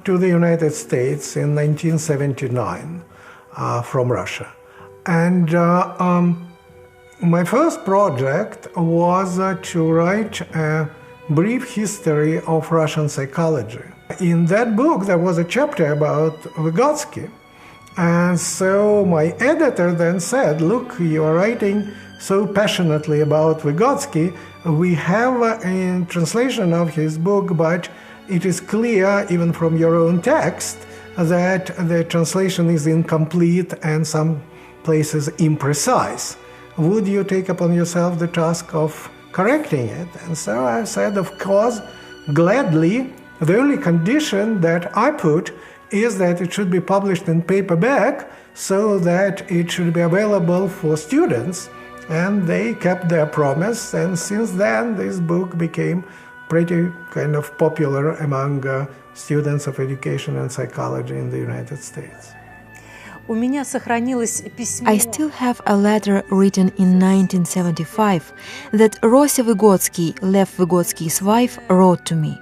to the United States in 1979 from Russia. And my first project was to write a brief history of Russian psychology. In that book, there was a chapter about Vygotsky. And so my editor then said, look, you are writing so passionately about Vygotsky. We have a translation of his book, but it is clear, even from your own text, that the translation is incomplete and some places imprecise. Would you take upon yourself the task of correcting it? And so I said, of course, gladly. The only condition that I put is that it should be published in paperback so that it should be available for students. And they kept their promise, and since then this book became pretty kind of popular among students of education and psychology in the United States. I still have a letter written in 1975 that Rosa Vygotsky, Lev Vygotsky's wife, wrote to me.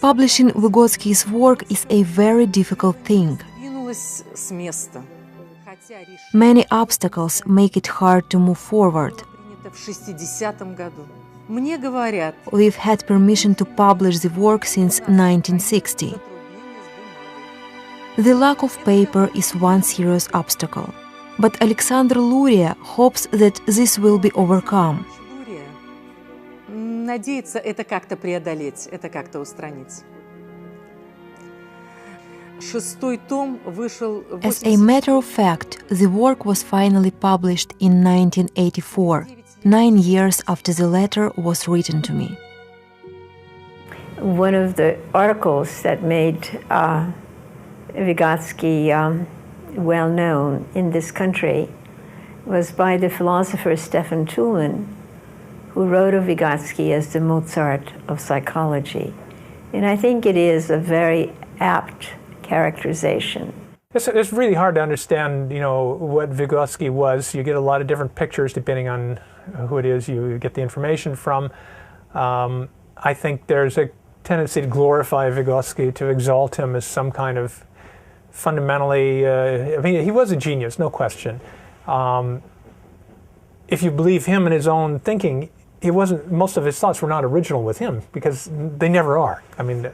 Publishing Vygotsky's work is a very difficult thing. Many obstacles make it hard to move forward. We've had permission to publish the work since 1960. The lack of paper is one serious obstacle, but Alexander Luria hopes that this will be overcome. Надеяться это как-то преодолеть, это как-то устранить. Шестой том вышел. As a matter of fact, the work was finally published in 1984, 9 years after the letter was written to me. One of the articles that made Vygotsky well known in this country was by the philosopher Stefan Tulin, who wrote of Vygotsky as the Mozart of psychology. And I think it is a very apt characterization. It's really hard to understand, what Vygotsky was. You get a lot of different pictures depending on who it is you get the information from. I think there's a tendency to glorify Vygotsky, to exalt him as some kind of fundamentally, he was a genius, no question. If you believe him and his own thinking, most of his thoughts were not original with him, because they never are.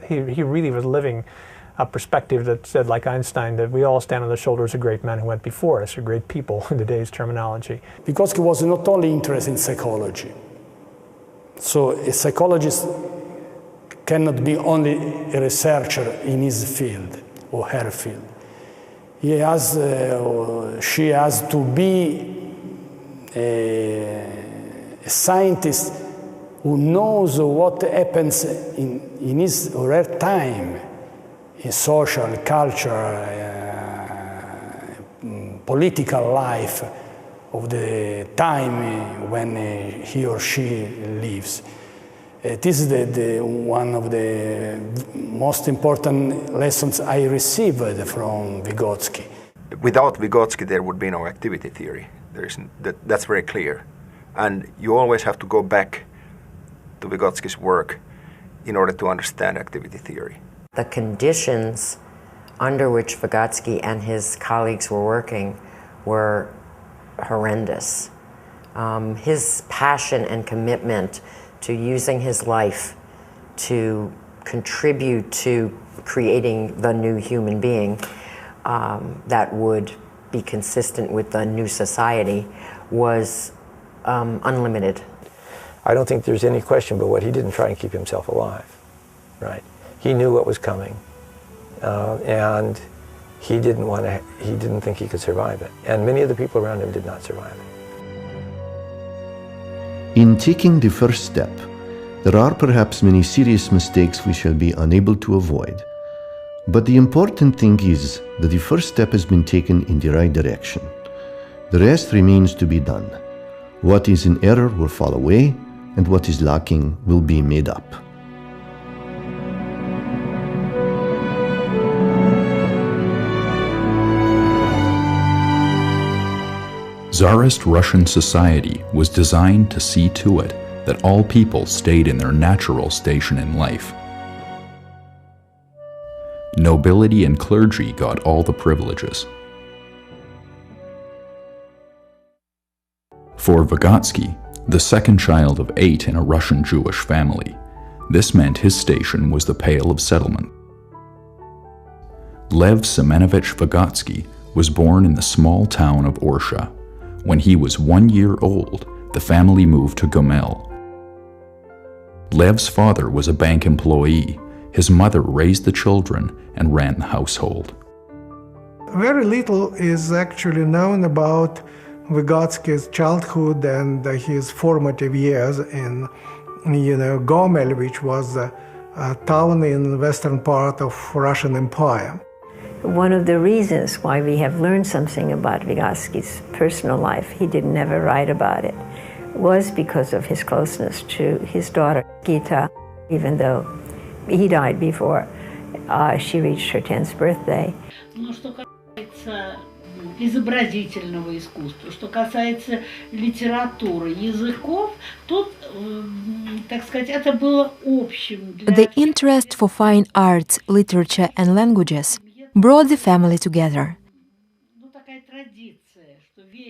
He really was living a perspective that said, like Einstein, that we all stand on the shoulders of great men who went before us, or great people in today's terminology. Vygotsky was not only interested in psychology. So a psychologist cannot be only a researcher in his field or her field. She has to be a scientist who knows what happens in his or her time, in social, culture, political life of the time when he or she lives. This is one of the most important lessons I received from Vygotsky. Without Vygotsky, there would be no activity theory. That's very clear. And you always have to go back to Vygotsky's work in order to understand activity theory. The conditions under which Vygotsky and his colleagues were working were horrendous. His passion and commitment to using his life to contribute to creating the new human being that would be consistent with the new society was unlimited. I don't think there's any question but what he didn't try and keep himself alive, right? He knew what was coming, and he didn't think he could survive it. And many of the people around him did not survive it. In taking the first step, there are perhaps many serious mistakes we shall be unable to avoid. But the important thing is that the first step has been taken in the right direction. The rest remains to be done. What is in error will fall away, and what is lacking will be made up. Tsarist Russian society was designed to see to it that all people stayed in their natural station in life. Nobility and clergy got all the privileges. For Vygotsky, the second child of 8 in a Russian Jewish family, this meant his station was the Pale of Settlement. Lev Semenovich Vygotsky was born in the small town of Orsha. When he was 1 year old, the family moved to Gomel. Lev's father was a bank employee. His mother raised the children and ran the household. Very little is actually known about Vygotsky's childhood and his formative years in, Gomel, which was a town in the western part of Russian Empire. One of the reasons why we have learned something about Vygotsky's personal life, he did never write about it, was because of his closeness to his daughter, Gita, even though he died before she reached her 10th birthday. Изобразительного искусства. Что касается литературы, языков, тут, так сказать, это было общим. The interest for fine arts, literature and languages brought the family together.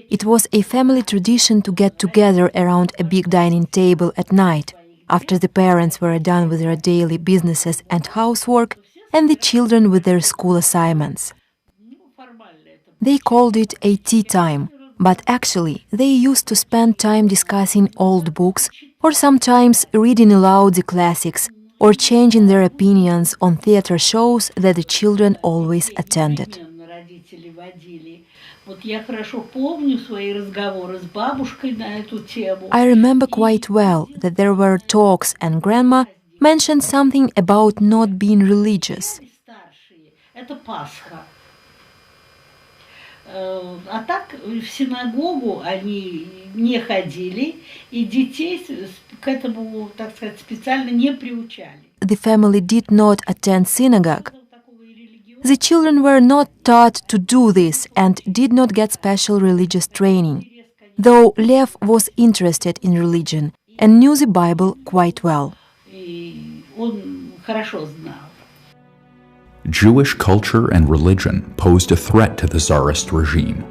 It was a family tradition to get together around a big dining table at night, after the parents were done with their daily businesses and housework, and the children with their school assignments. They called it a tea time, but actually they used to spend time discussing old books or sometimes reading aloud the classics or changing their opinions on theater shows that the children always attended. I remember quite well that there were talks and Grandma mentioned something about not being religious. А так в синагогу они не ходили, и детей к этому, так сказать, специально не приучали. The family did not attend synagogue. The children were not taught to do this and did not get special religious training, though Lev was interested in religion and knew the Bible quite well. И он хорошо знал. Jewish culture and religion posed a threat to the Tsarist regime.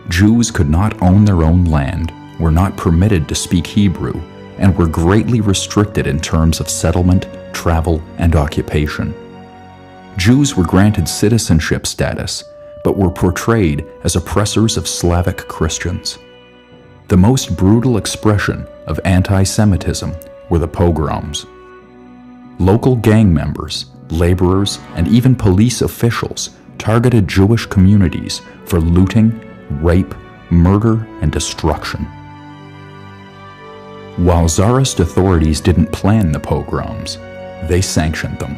Jews could not own their own land, were not permitted to speak Hebrew, and were greatly restricted in terms of settlement, travel, and occupation. Jews were granted citizenship status, but were portrayed as oppressors of Slavic Christians. The most brutal expression of anti-Semitism were the pogroms. Local gang members, laborers, and even police officials targeted Jewish communities for looting, rape, murder, and destruction. While Tsarist authorities didn't plan the pogroms, they sanctioned them.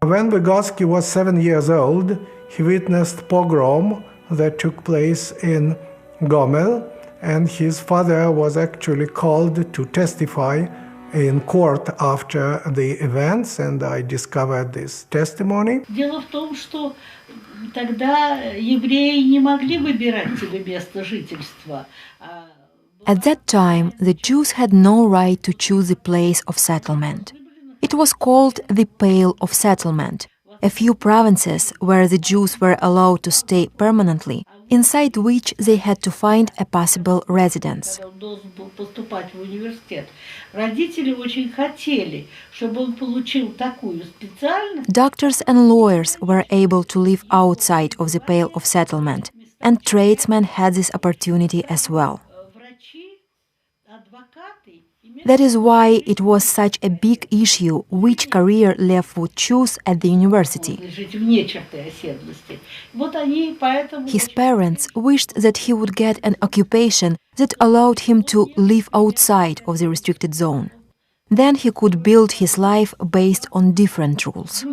When Vygotsky was 7 years old, he witnessed pogrom that took place in Gomel, and his father was actually called to testify in court after the events, and I discovered this testimony. Дело в том, что тогда евреи не могли выбирать себе место жительства. At that time, the Jews had no right to choose a place of settlement. It was called the Pale of Settlement, a few provinces where the Jews were allowed to stay permanently, inside which they had to find a possible residence. Doctors and lawyers were able to live outside of the Pale of Settlement, and tradesmen had this opportunity as well. That is why it was such a big issue which career Lev would choose at the university. His parents wished that he would get an occupation that allowed him to live outside of the restricted zone. Then he could build his life based on different rules.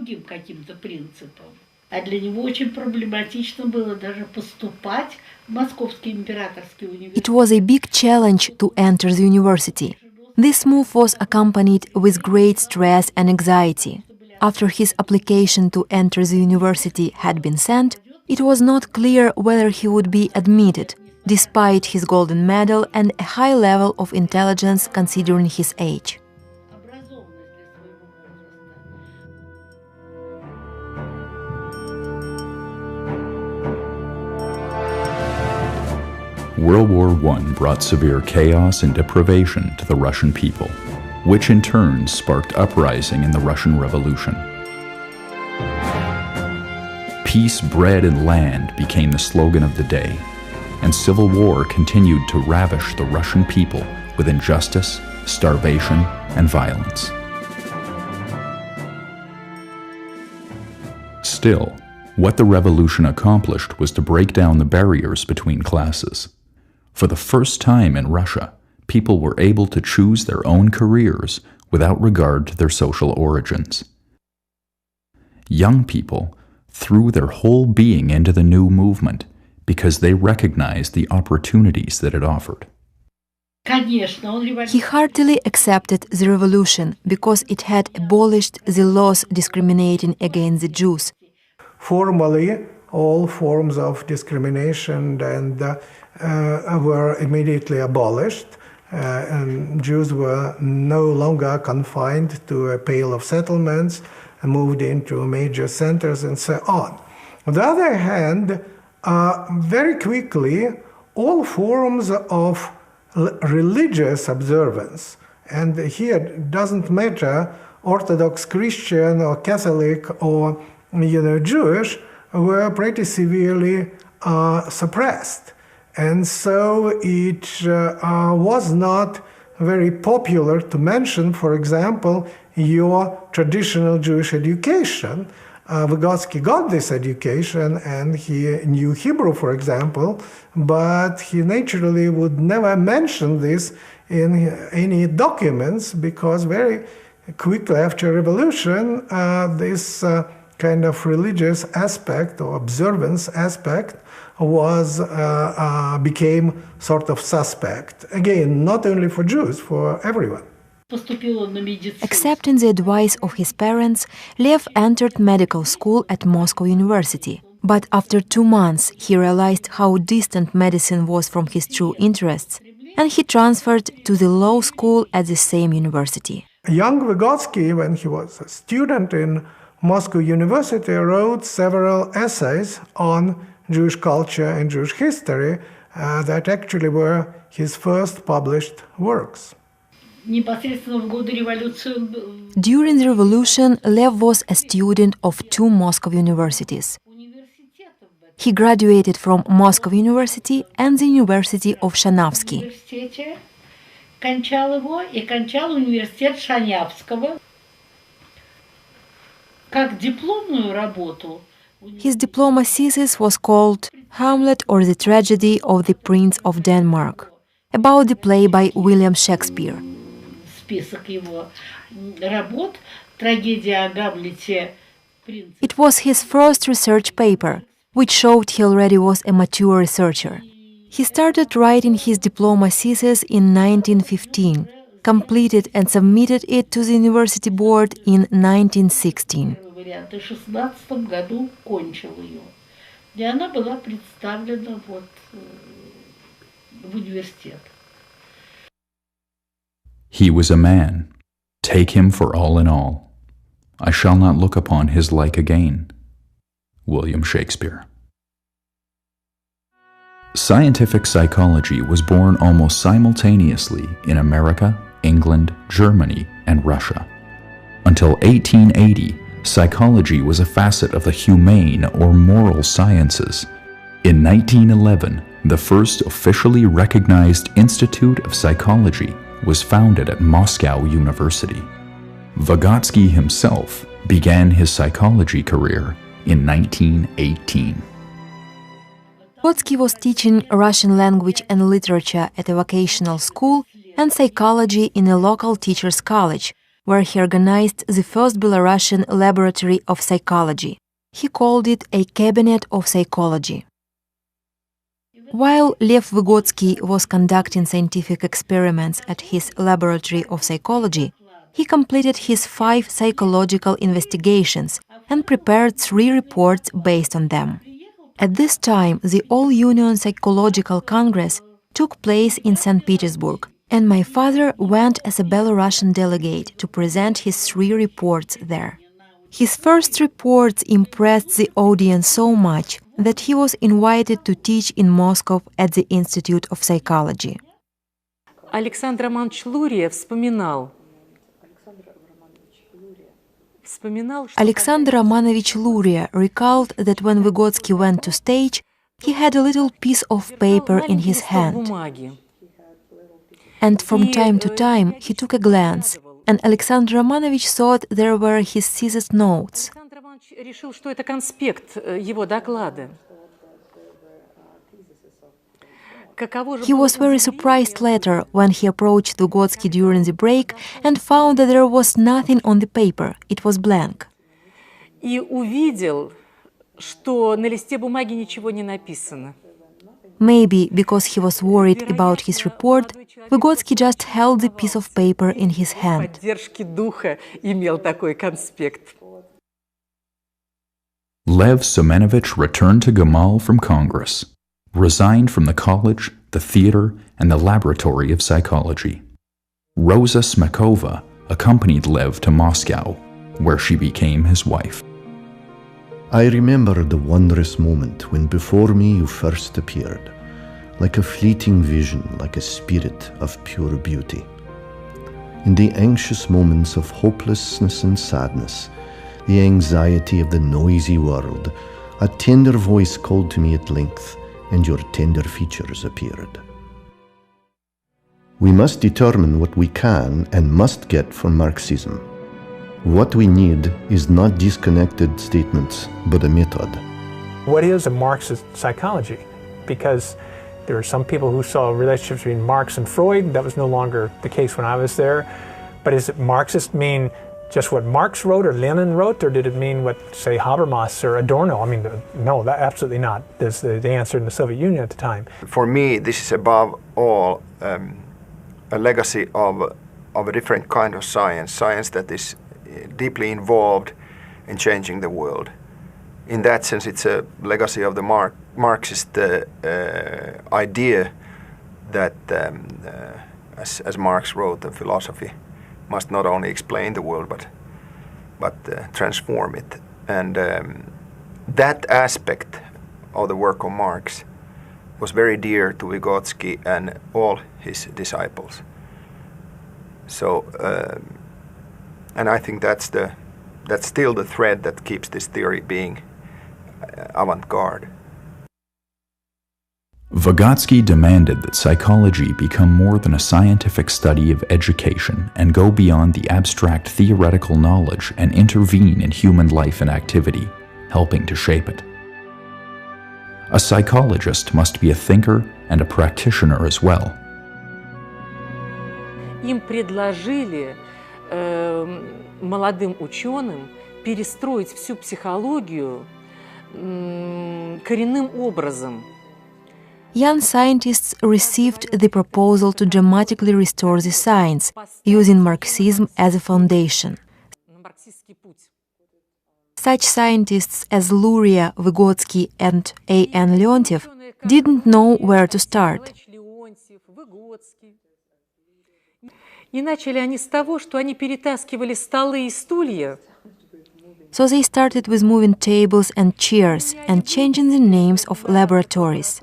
It was a big challenge to enter the university. This move was accompanied with great stress and anxiety. After his application to enter the university had been sent, It was not clear whether he would be admitted, despite his golden medal and a high level of intelligence considering his age. World War I brought severe chaos and deprivation to the Russian people, which in turn sparked uprising in the Russian Revolution. Peace, bread, and land became the slogan of the day, and civil war continued to ravish the Russian people with injustice, starvation, and violence. Still, what the revolution accomplished was to break down the barriers between classes. For the first time in Russia, people were able to choose their own careers without regard to their social origins. Young people threw their whole being into the new movement because they recognized the opportunities that it offered. He heartily accepted the revolution because it had abolished the laws discriminating against the Jews. Formally, all forms of discrimination were immediately abolished, and Jews were no longer confined to a Pale of Settlements, moved into major centers, and so on. On the other hand, very quickly, all forms of religious observance, and here it doesn't matter Orthodox Christian or Catholic or Jewish, were pretty severely suppressed. And so it was not very popular to mention, for example, your traditional Jewish education. Vygotsky got this education and he knew Hebrew, for example, but he naturally would never mention this in any documents because very quickly after revolution, this kind of religious aspect or observance aspect became sort of suspect. Again, not only for Jews, for everyone. Accepting the advice of his parents, Lev entered medical school at Moscow University. But after 2 months, he realized how distant medicine was from his true interests, and he transferred to the law school at the same university. Young Vygotsky, when he was a student in Moscow University, wrote several essays on Jewish culture and Jewish history that actually were his first published works. During the revolution, Lev was a student of 2 Moscow universities. He graduated from Moscow University and the University of Shanavsky. His diploma thesis was called Hamlet or the Tragedy of the Prince of Denmark, about the play by William Shakespeare. It was his first research paper, which showed he already was a mature researcher. He started writing his diploma thesis in 1915, completed and submitted it to the university board in 1916. He was a man. Take him for all in all. I shall not look upon his like again. William Shakespeare. Scientific psychology was born almost simultaneously in America, England, Germany, and Russia. Until 1880, psychology was a facet of the humane or moral sciences. In 1911, the first officially recognized Institute of Psychology was founded at Moscow University. Vygotsky himself began his psychology career in 1918. Vygotsky was teaching Russian language and literature at a vocational school and psychology in a local teachers' college, where he organized the first Belarusian laboratory of psychology. He called it a cabinet of psychology. While Lev Vygotsky was conducting scientific experiments at his laboratory of psychology, he completed his 5 psychological investigations and prepared 3 reports based on them. At this time, the All-Union Psychological Congress took place in St. Petersburg, and my father went as a Belarusian delegate to present his 3 reports there. His first reports impressed the audience so much that he was invited to teach in Moscow at the Institute of Psychology. Александр Романович Лурия вспоминал, Alexander Romanovich Luria recalled that when Vygotsky went to stage, he had a little piece of paper in his hand. And from time to time he took a glance, and Alexander Romanovich thought there were his thesis notes. Александр Романович решил, что это конспект его доклада. He was very surprised later when he approached Vygotsky during the break and found that there was nothing on the paper, it was blank. И увидел, что на листе бумаги ничего не написано. Maybe because he was worried about his report, Vygotsky just held the piece of paper in his hand. Поддержки духа имел такой конспект. Lev Semenovich returned to Gamal from Congress, resigned from the college, the theater, and the laboratory of psychology. Rosa Smekova accompanied Lev to Moscow, where she became his wife. I remember the wondrous moment when before me you first appeared, like a fleeting vision, like a spirit of pure beauty. In the anxious moments of hopelessness and sadness, the anxiety of the noisy world, a tender voice called to me at length, and your tender features appeared. We must determine what we can and must get from Marxism. What we need is not disconnected statements, but a method. What is a Marxist psychology? Because there are some people who saw relationships between Marx and Freud. That was no longer the case when I was there. But is it Marxist mean just what Marx wrote or Lenin wrote, or did it mean what, say, Habermas or Adorno? I mean, no, that absolutely not. There's the answer in the Soviet Union at the time. For me, this is above all a legacy of a different kind of science that is deeply involved in changing the world. In that sense, it's a legacy of the Marxist idea that, as Marx wrote, the philosophy must not only explain the world but transform it. And that aspect of the work of Marx was very dear to Vygotsky and all his disciples. So, and I think that's still the thread that keeps this theory being avant-garde. Vygotsky demanded that psychology become more than a scientific study of education and go beyond the abstract theoretical knowledge and intervene in human life and activity, helping to shape it. A psychologist must be a thinker and a practitioner as well. Им предложили молодым ученым перестроить всю психологию коренным образом. Young scientists received the proposal to dramatically restore the science, using Marxism as a foundation. Such scientists as Luria, Vygotsky, and A.N. Leontiev didn't know where to start. И начали они с того, что они перетаскивали столы и стулья. So they started with moving tables and chairs and changing the names of laboratories.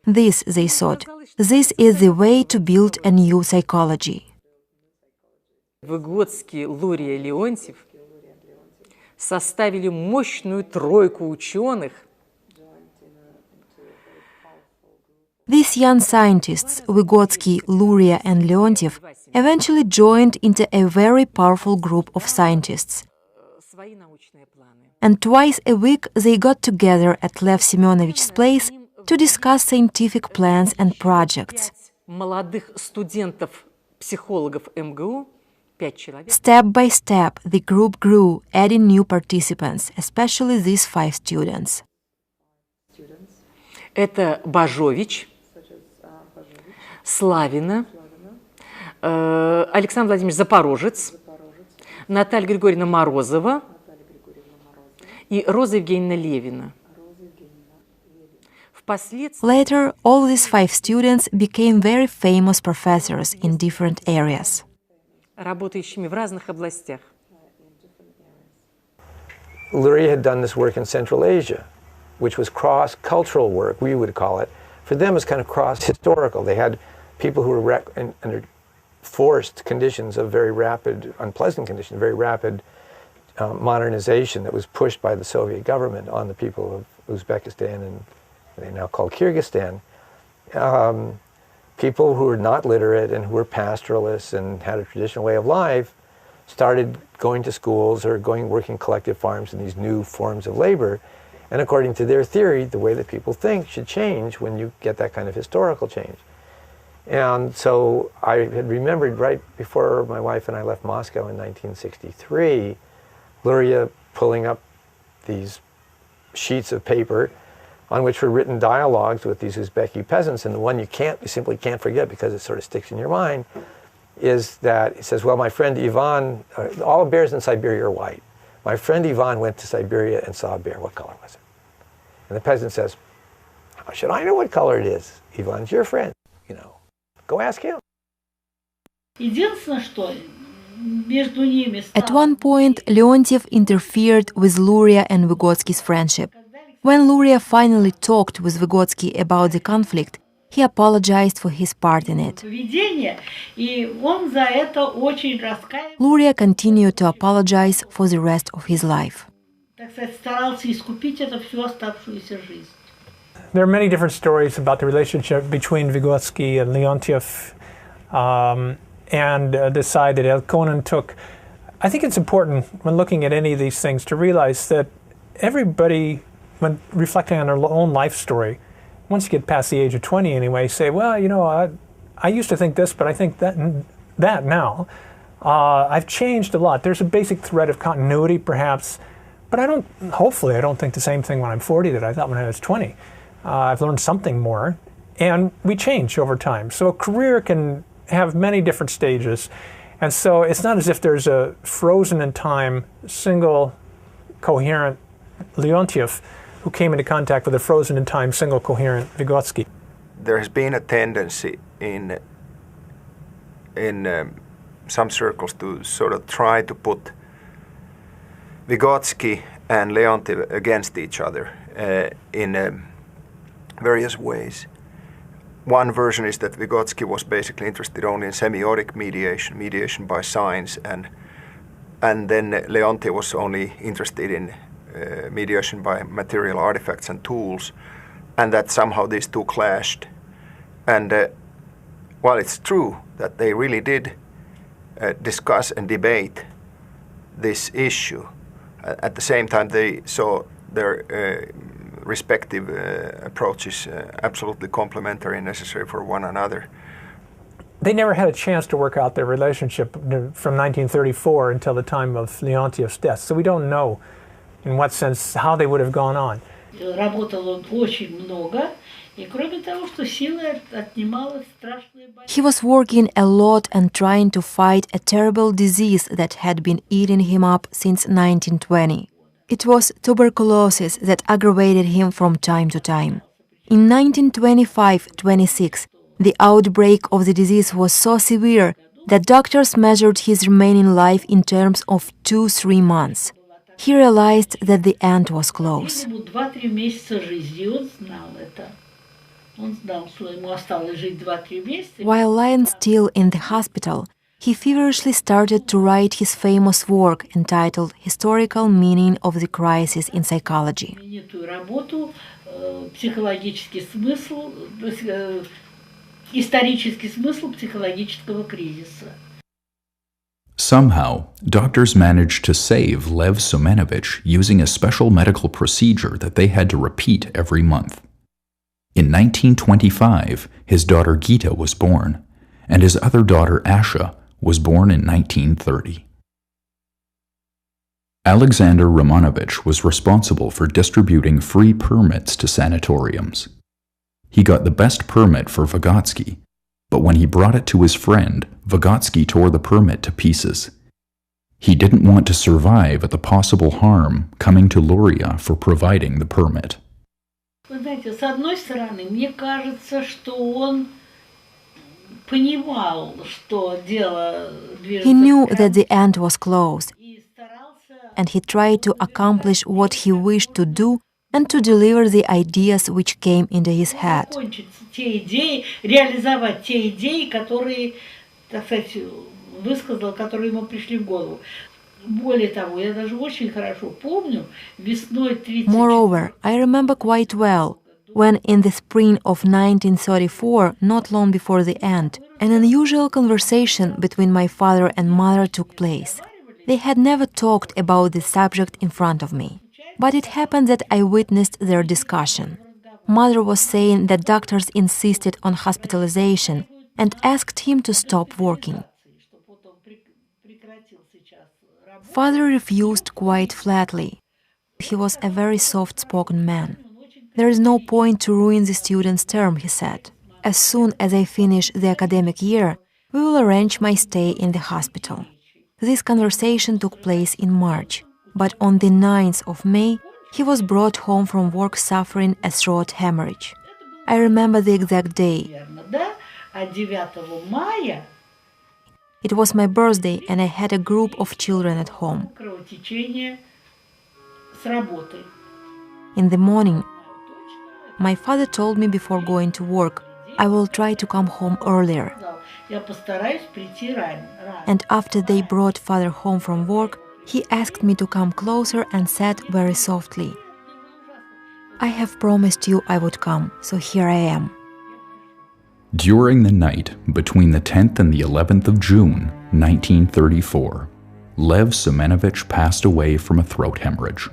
This, they thought, this is the way to build a new psychology. Vygotsky, Luria и Leontiev составили мощную тройку ученых. These young scientists, Vygotsky, Luria, and Leontiev, eventually joined into a very powerful group of scientists. And twice a week they got together at Lev Semyonovich's place to discuss scientific plans and projects. Молодых студентов-психологов МГУ, 5 человек. Step by step, the group grew, adding new participants, especially these 5 students. Это Бажович, Славина, Александр Владимирович Запорожец, Наталья Григорьевна Морозова и Роза Евгеньевна Левина. Later, all these 5 students became very famous professors in different areas. Работающими в разных областях. Luria had done this work in Central Asia, which was cross-cultural work, we would call it. For them, it's kind of cross-historical. They had people who were under forced conditions of very rapid, unpleasant conditions, very rapid modernization that was pushed by the Soviet government on the people of Uzbekistan and they now call Kyrgyzstan. People who were not literate and who were pastoralists and had a traditional way of life started going to schools or working collective farms in these new forms of labor. And according to their theory, the way that people think should change when you get that kind of historical change. And so I had remembered right before my wife and I left Moscow in 1963, Luria pulling up these sheets of paper on which were written dialogues with these Uzbeki peasants, and the one you simply can't forget because it sort of sticks in your mind, is that it says, well, my friend Ivan, all bears in Siberia are white. My friend Ivan went to Siberia and saw a bear. What color was it? And the peasant says, how should I know what color it is? Ivan's your friend, you know. Go ask him. At one point, Leontiev interfered with Luria and Vygotsky's friendship. When Luria finally talked with Vygotsky about the conflict, he apologized for his part in it. Luria continued to apologize for the rest of his life. There are many different stories about the relationship between Vygotsky and Leontiev and the side that Elkonin took. I think it's important when looking at any of these things to realize that everybody, when reflecting on their own life story, once you get past the age of 20 anyway, say, well, you know, I used to think this, but I think that now. I've changed a lot. There's a basic thread of continuity, perhaps, but hopefully I don't think the same thing when I'm 40 that I thought when I was 20. I've learned something more, and we change over time. So a career can have many different stages, and so it's not as if there's a frozen in time, single, coherent Leontiev who came into contact with a frozen in time, single, coherent Vygotsky. There has been a tendency in some circles to sort of try to put Vygotsky and Leontiev against each other in various ways. One version is that Vygotsky was basically interested only in semiotic mediation by science, and then Leontiev was only interested in mediation by material artifacts and tools, and that somehow these two clashed. And while it's true that they really did discuss and debate this issue, at the same time they saw their respective approaches absolutely complementary and necessary for one another. They never had a chance to work out their relationship from 1934 until the time of Leontiev's death, so we don't know in what sense how they would have gone on. He was working a lot and trying to fight a terrible disease that had been eating him up since 1920. It was tuberculosis that aggravated him from time to time. In 1925-26, the outbreak of the disease was so severe that doctors measured his remaining life in terms of 2-3 months. He realized that the end was close. While lying still in the hospital, he feverishly started to write his famous work entitled Historical Meaning of the Crisis in Psychology. Somehow, doctors managed to save Lev Semenovich using a special medical procedure that they had to repeat every month. In 1925, his daughter Gita was born, and his other daughter Asha was born in 1930. Alexander Romanovich was responsible for distributing free permits to sanatoriums. He got the best permit for Vygotsky, but when he brought it to his friend, Vygotsky tore the permit to pieces. He didn't want to survive at the possible harm coming to Luria for providing the permit. Вы знаете, с одной стороны, мне кажется, что он понимал, что дело движется. He knew that the end was close, and he tried to accomplish what he wished to do and to deliver the ideas which came into his head. Те идеи, реализовать те идеи, которые, так сказать, высказал, которые ему пришли в голову. Более того, я даже очень хорошо помню весной 1934. Moreover, I remember quite well when in the spring of 1934, not long before the end, an unusual conversation between my father and mother took place. They had never talked about this subject in front of me, but it happened that I witnessed their discussion. Mother was saying that doctors insisted on hospitalization and asked him to stop working. Father refused quite flatly. He was a very soft-spoken man. There is no point to ruin the student's term, he said. As soon as I finish the academic year, we will arrange my stay in the hospital. This conversation took place in March, but on the 9th of May, he was brought home from work suffering a throat hemorrhage. I remember the exact day. It was my birthday and I had a group of children at home. In the morning, my father told me before going to work, I will try to come home earlier. And after they brought father home from work, he asked me to come closer and said very softly, I have promised you I would come, so here I am. During the night between the 10th and the 11th of June, 1934, Lev Semenovich passed away from a throat hemorrhage.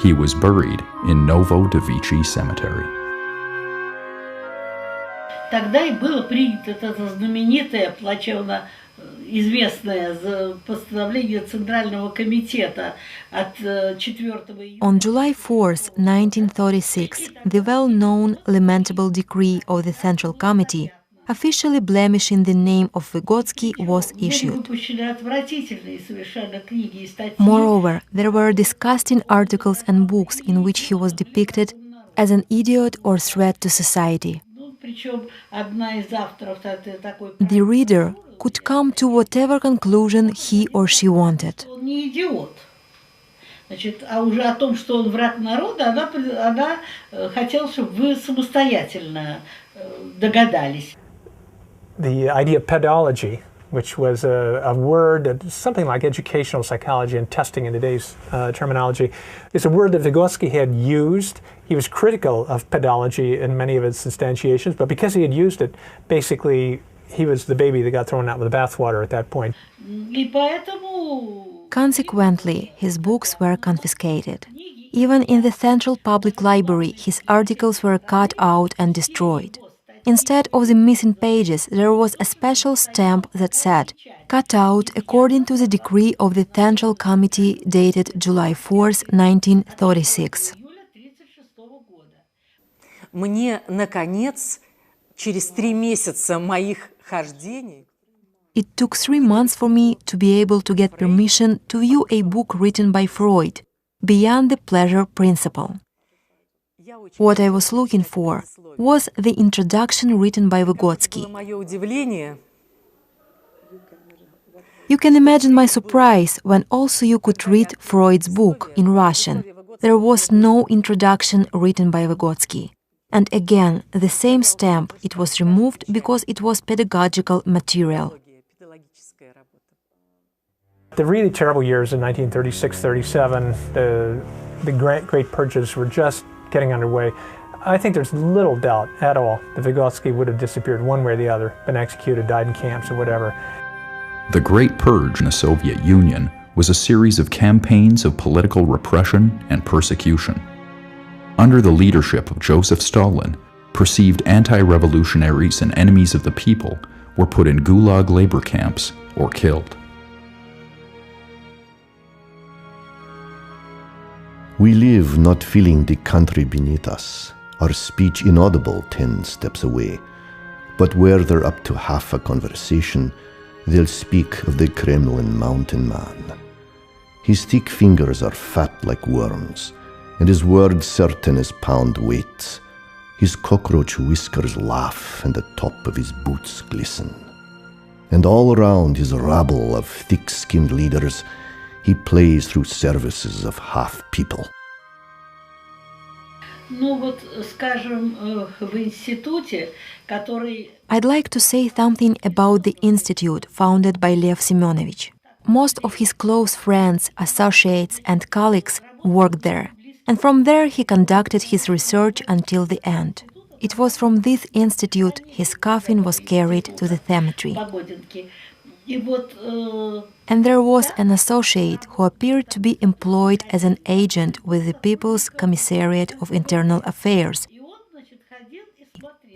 He was buried in Novodevichy Cemetery. Тогда и было принято это знаменитое, плачевно известное постановление Центрального комитета от 4 июня. On July 4th, 1936, the well-known lamentable decree of the Central Committee, officially blemishing the name of Vygotsky, was issued. Moreover, there were disgusting articles and books in which he was depicted as an idiot or threat to society. The reader could come to whatever conclusion he or she wanted. Значит, а уже о том, что он враг народа, она хотела, чтобы вы самостоятельно догадались. The idea of pedology, which was a word, something like educational psychology and testing in today's terminology, is a word that Vygotsky had used. He was critical of pedology in many of its instantiations, but because he had used it, basically he was the baby that got thrown out with the bathwater at that point. Consequently, his books were confiscated. Even in the Central Public Library, his articles were cut out and destroyed. Instead of the missing pages, there was a special stamp that said, cut out according to the decree of the Central Committee dated July 4, 1936. Мне, наконец, через 3 месяца моих хождений, It took 3 months for me to be able to get permission to view a book written by Freud, Beyond the Pleasure Principle. What I was looking for was the introduction written by Vygotsky. You can imagine my surprise when also you could read Freud's book in Russian. There was no introduction written by Vygotsky. And again, the same stamp, it was removed because it was pedagogical material. The really terrible years in 1936-37, the great purges were just getting underway. I think there's little doubt at all that Vygotsky would have disappeared one way or the other, been executed, died in camps, or whatever. The Great Purge in the Soviet Union was a series of campaigns of political repression and persecution. Under the leadership of Joseph Stalin, perceived anti-revolutionaries and enemies of the people were put in gulag labor camps or killed. We live not feeling the country beneath us, our speech inaudible 10 steps away, But were there up to half a conversation, they'll speak of the Kremlin mountain man. His thick fingers are fat like worms, and his words certain as pound weights. His cockroach whiskers laugh, and the top of his boots glisten. And all around his rabble of thick-skinned leaders, he plays through services of half people. Ну вот, скажем, в институте, который... I'd like to say something about the institute founded by Lev Semyonovich. Most of his close friends, associates, and colleagues worked there, and from there he conducted his research until the end. It was from this institute his coffin was carried to the cemetery. And there was an associate who appeared to be employed as an agent with the People's Commissariat of Internal Affairs.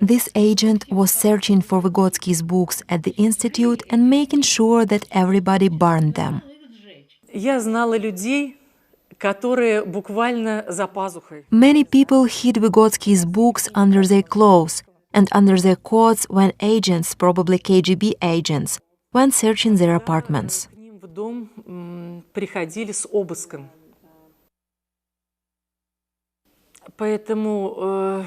This agent was searching for Vygotsky's books at the institute and making sure that everybody burned them. Я знала людей, которые буквально за пазухой. Many people hid Vygotsky's books under their clothes and under their coats when agents, probably KGB agents, went searching their apartments. К ним в дом приходили с обыском. Поэтому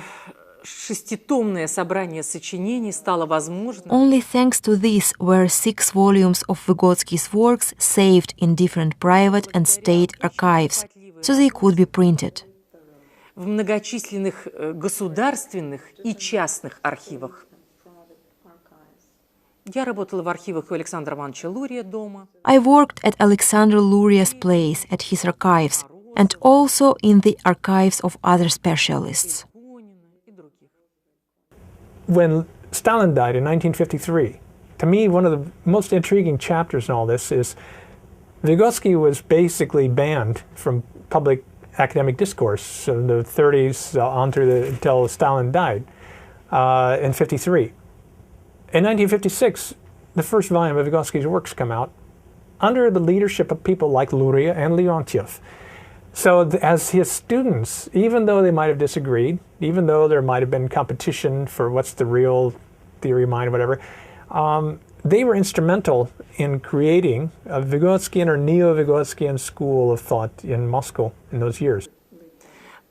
шеститомное собрание сочинений стало возможным. Only thanks to this were 6 volumes of Vygotsky's works saved in different private and state archives, so they could be printed. В многочисленных государственных и частных архивах. Я работала в архивах у Александра Ивановича Лурия дома. I worked at Alexander Luria's place at his archives and also in the archives of other specialists. When Stalin died in 1953, to me, one of the most intriguing chapters in all this is Vygotsky was basically banned from public academic discourse in the 30s on through until Stalin died in 53. In 1956, the first volume of Vygotsky's works come out under the leadership of people like Luria and Leontiev. So as his students, even though they might have disagreed, even though there might have been competition for what's the real theory of mind or whatever, they were instrumental in creating a Vygotskyan or neo-Vygotskyan school of thought in Moscow in those years.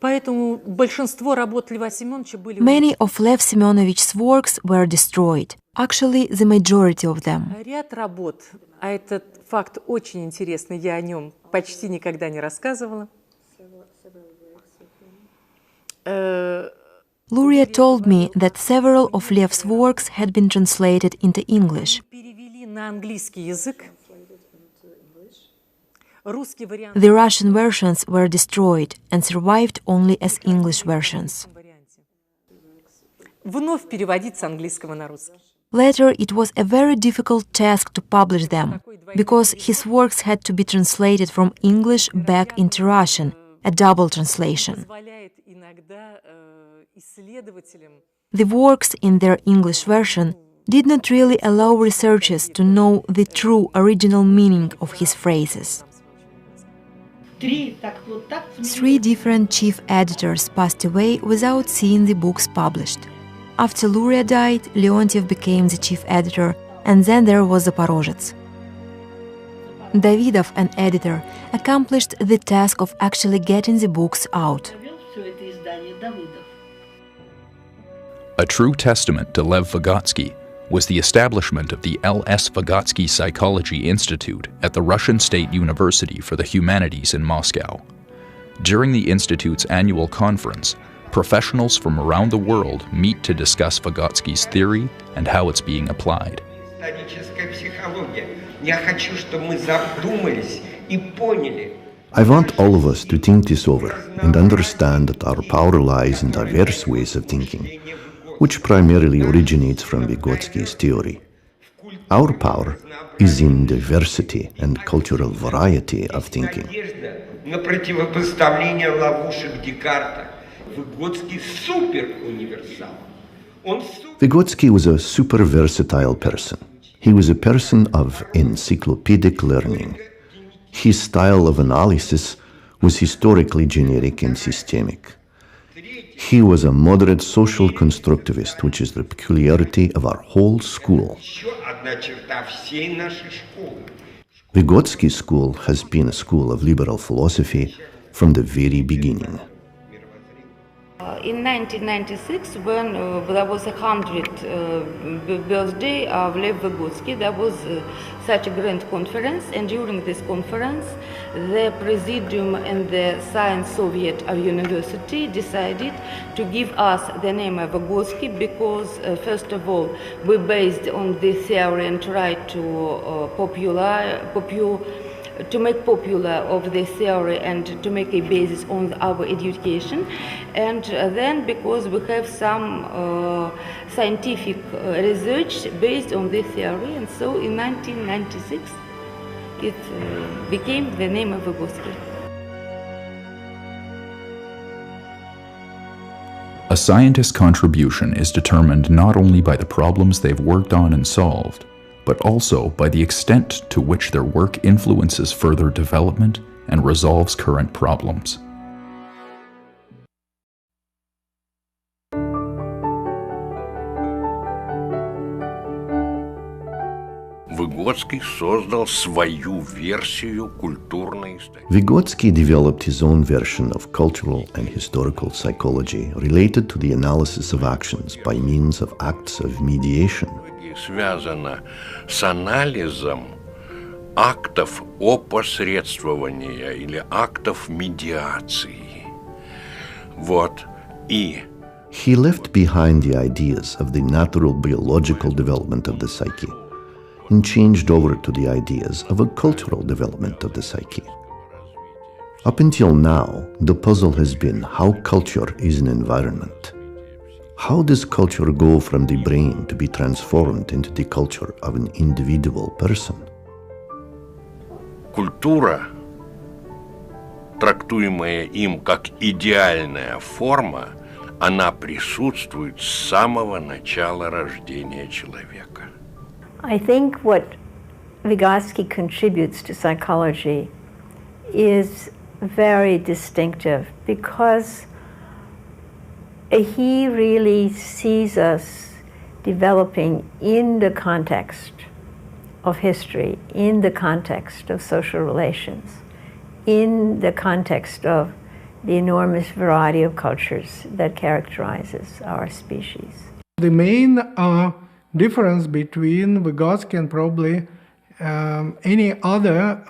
Поэтому большинство работ Льва Семеновича были... Many of Lev Semyonovich's works were destroyed. Actually, the majority of them. Ряд работ, а этот факт очень интересный, я о нем почти никогда не рассказывала. Luria told me that several of Lev's works had been translated into English. Перевели на английский язык. The Russian versions were destroyed and survived only as English versions. Вновь переводить с английского на русский. Later, it was a very difficult task to publish them, because his works had to be translated from English back into Russian, a double translation. The works in their English version did not really allow researchers to know the true original meaning of his phrases. 3 different chief editors passed away without seeing the books published. After Luria died, Leontiev became the chief editor, and then there was Zaporozhets. Davidov, an editor, accomplished the task of actually getting the books out. A true testament to Lev Vygotsky was the establishment of the L.S. Vygotsky Psychology Institute at the Russian State University for the Humanities in Moscow. During the Institute's annual conference, professionals from around the world meet to discuss Vygotsky's theory and how it's being applied. I want all of us to think this over and understand that our power lies in diverse ways of thinking, which primarily originates from Vygotsky's theory. Our power is in diversity and cultural variety of thinking. Vygotsky was a super versatile person. He was a person of encyclopedic learning. His style of analysis was historically generic and systemic. He was a moderate social constructivist, which is the peculiarity of our whole school. Vygotsky school has been a school of liberal philosophy from the very beginning. In 1996, when there was a 100th birthday of Lev Vygotsky, there was such a grand conference, and during this conference, the Presidium and the Science Soviet of University decided to give us the name of Vygotsky because, first of all, we based on the theory and tried to make popular of the theory and to make a basis on our education, and then because we have some scientific research based on this theory, and so in 1996 it became the name of Vygotsky. A scientist's contribution is determined not only by the problems they've worked on and solved, but also by the extent to which their work influences further development and resolves current problems. Vygotsky developed his own version of cultural and historical psychology related to the analysis of actions by means of acts of mediation. Связано с анализом актов опосредствования или актов медиации. Вот. И he left behind the ideas of the natural biological development of the psyche and changed over to the ideas of a cultural development of the psyche. Up until now, the puzzle has been how culture is an environment. How does culture go from the brain to be transformed into the culture of an individual person? Культура, трактуемая им как идеальная форма, она присутствует с самого начала рождения человека. I think what Vygotsky contributes to psychology is very distinctive because he really sees us developing in the context of history, in the context of social relations, in the context of the enormous variety of cultures that characterizes our species. The main difference between Vygotsky and probably any other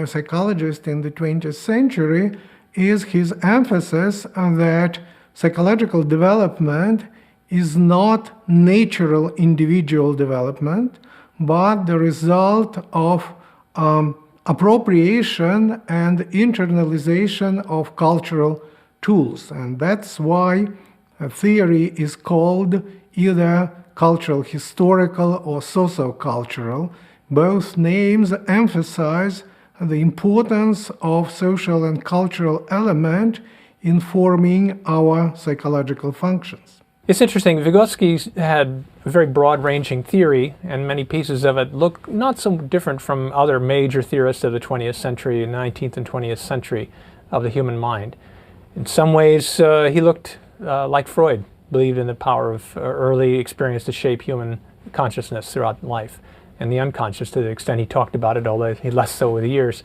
psychologist in the 20th century is his emphasis on that psychological development is not natural individual development, but the result of appropriation and internalization of cultural tools. And that's why a theory is called either cultural historical or socio-cultural. Both names emphasize the importance of social and cultural element in forming our psychological functions. It's interesting, Vygotsky had a very broad-ranging theory, and many pieces of it look not so different from other major theorists of the 20th century, 19th and 20th century of the human mind. In some ways, he looked like Freud, believed in the power of early experience to shape human consciousness throughout life, and the unconscious to the extent he talked about it, although he less so with the years.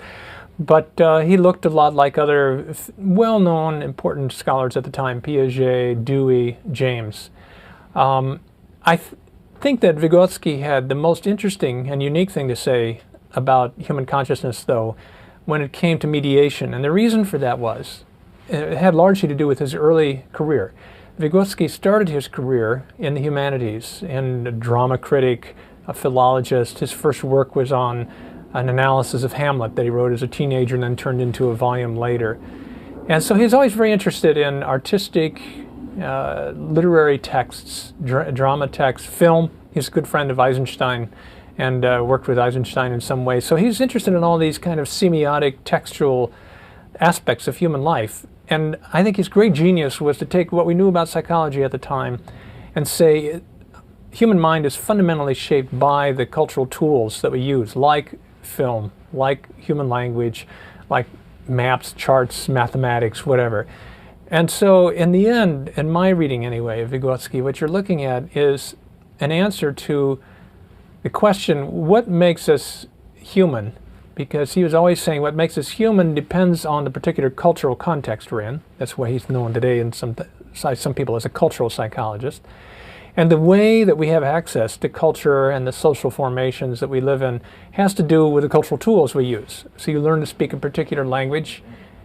But he looked a lot like other well-known, important scholars at the time, Piaget, Dewey, James. I think that Vygotsky had the most interesting and unique thing to say about human consciousness, though, when it came to mediation. And the reason for that was, it had largely to do with his early career. Vygotsky started his career in the humanities, in a drama critic, a philologist. His first work was on an analysis of Hamlet that he wrote as a teenager and then turned into a volume later. And so he's always very interested in artistic, literary texts, drama texts, film. He's a good friend of Eisenstein and worked with Eisenstein in some way. So he's interested in all these kind of semiotic, textual aspects of human life. And I think his great genius was to take what we knew about psychology at the time and say human mind is fundamentally shaped by the cultural tools that we use, like film, like human language, like maps, charts, mathematics, whatever. And so in the end, in my reading anyway of Vygotsky, what you're looking at is an answer to the question, what makes us human? Because he was always saying what makes us human depends on the particular cultural context we're in. That's why he's known today in some people as a cultural psychologist. And the way that we have access to culture and the social formations that we live in has to do with the cultural tools we use. So you learn to speak a particular language,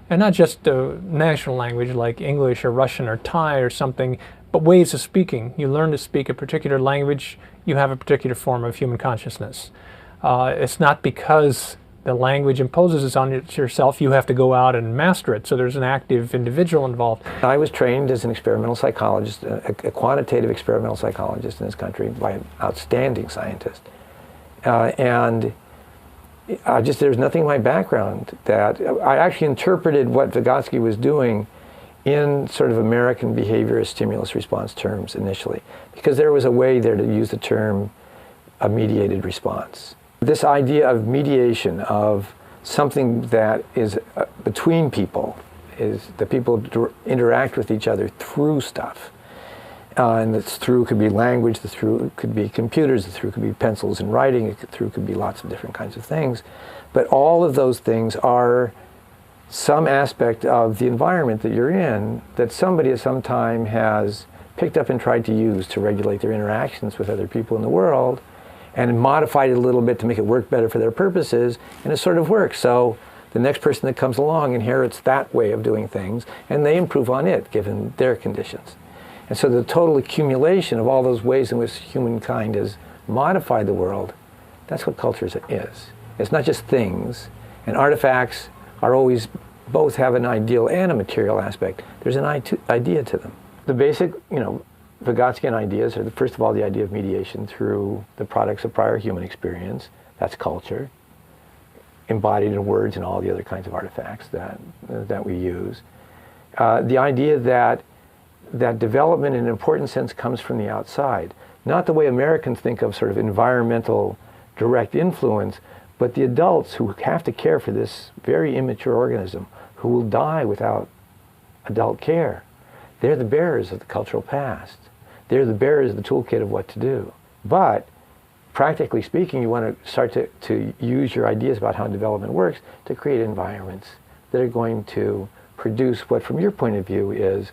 and not just a national language like English or Russian or Thai or something, but ways of speaking. You learn to speak a particular language, you have a particular form of human consciousness. It's not because the language imposes it on yourself, you have to go out and master it. So there's an active individual involved. I was trained as an experimental psychologist, a quantitative experimental psychologist in this country by an outstanding scientist. There's nothing in my background that I actually interpreted what Vygotsky was doing in sort of American behaviorist stimulus response terms initially, because there was a way there to use the term a mediated response. This idea of mediation, of something that is between people, is that people interact with each other through stuff. And the through could be language, the through could be computers, the through could be pencils and writing, the through could be lots of different kinds of things. But all of those things are some aspect of the environment that you're in that somebody at some time has picked up and tried to use to regulate their interactions with other people in the world, and modified it a little bit to make it work better for their purposes, and it sort of works. So the next person that comes along inherits that way of doing things, and they improve on it given their conditions. And so the total accumulation of all those ways in which humankind has modified the world, that's what culture is. It's not just things, and artifacts are always both have an ideal and a material aspect. There's an idea to them. The basic, Vygotskian ideas are, first of all, the idea of mediation through the products of prior human experience. That's culture, embodied in words and all the other kinds of artifacts that we use. The idea that development in an important sense comes from the outside, not the way Americans think of sort of environmental direct influence, but the adults who have to care for this very immature organism who will die without adult care. They're the bearers of the cultural past. They're the bearers of the toolkit of what to do. But practically speaking, you want to start to use your ideas about how development works to create environments that are going to produce what, from your point of view, is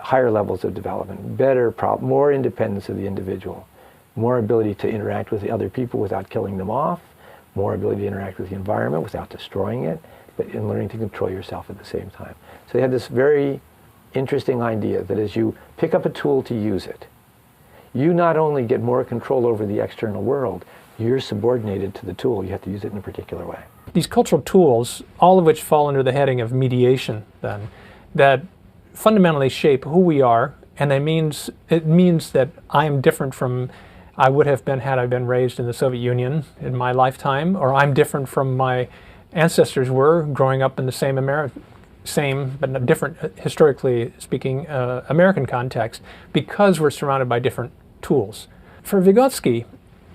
higher levels of development, better, more independence of the individual, more ability to interact with the other people without killing them off, more ability to interact with the environment without destroying it, but in learning to control yourself at the same time. So they had this very interesting idea that as you pick up a tool to use it, you not only get more control over the external world, you're subordinated to the tool. You have to use it in a particular way. These cultural tools, all of which fall under the heading of mediation then, that fundamentally shape who we are, and it means that I am different from I would have been had I been raised in the Soviet Union in my lifetime, or I'm different from my ancestors were growing up in the same but different, historically speaking, American context, because we're surrounded by different tools. For Vygotsky,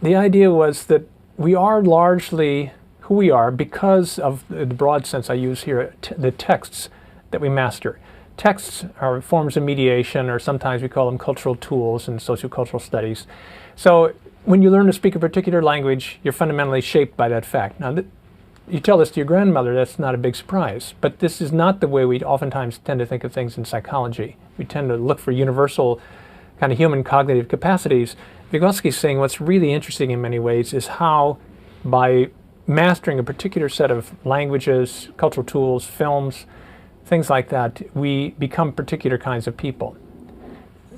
the idea was that we are largely who we are because of the broad sense I use here, the texts that we master. Texts are forms of mediation, or sometimes we call them cultural tools in sociocultural studies. So when you learn to speak a particular language, you're fundamentally shaped by that fact. Now, you tell this to your grandmother, that's not a big surprise. But this is not the way we oftentimes tend to think of things in psychology. We tend to look for universal kind of human cognitive capacities. Vygotsky's saying what's really interesting in many ways is how, by mastering a particular set of languages, cultural tools, films, things like that, we become particular kinds of people.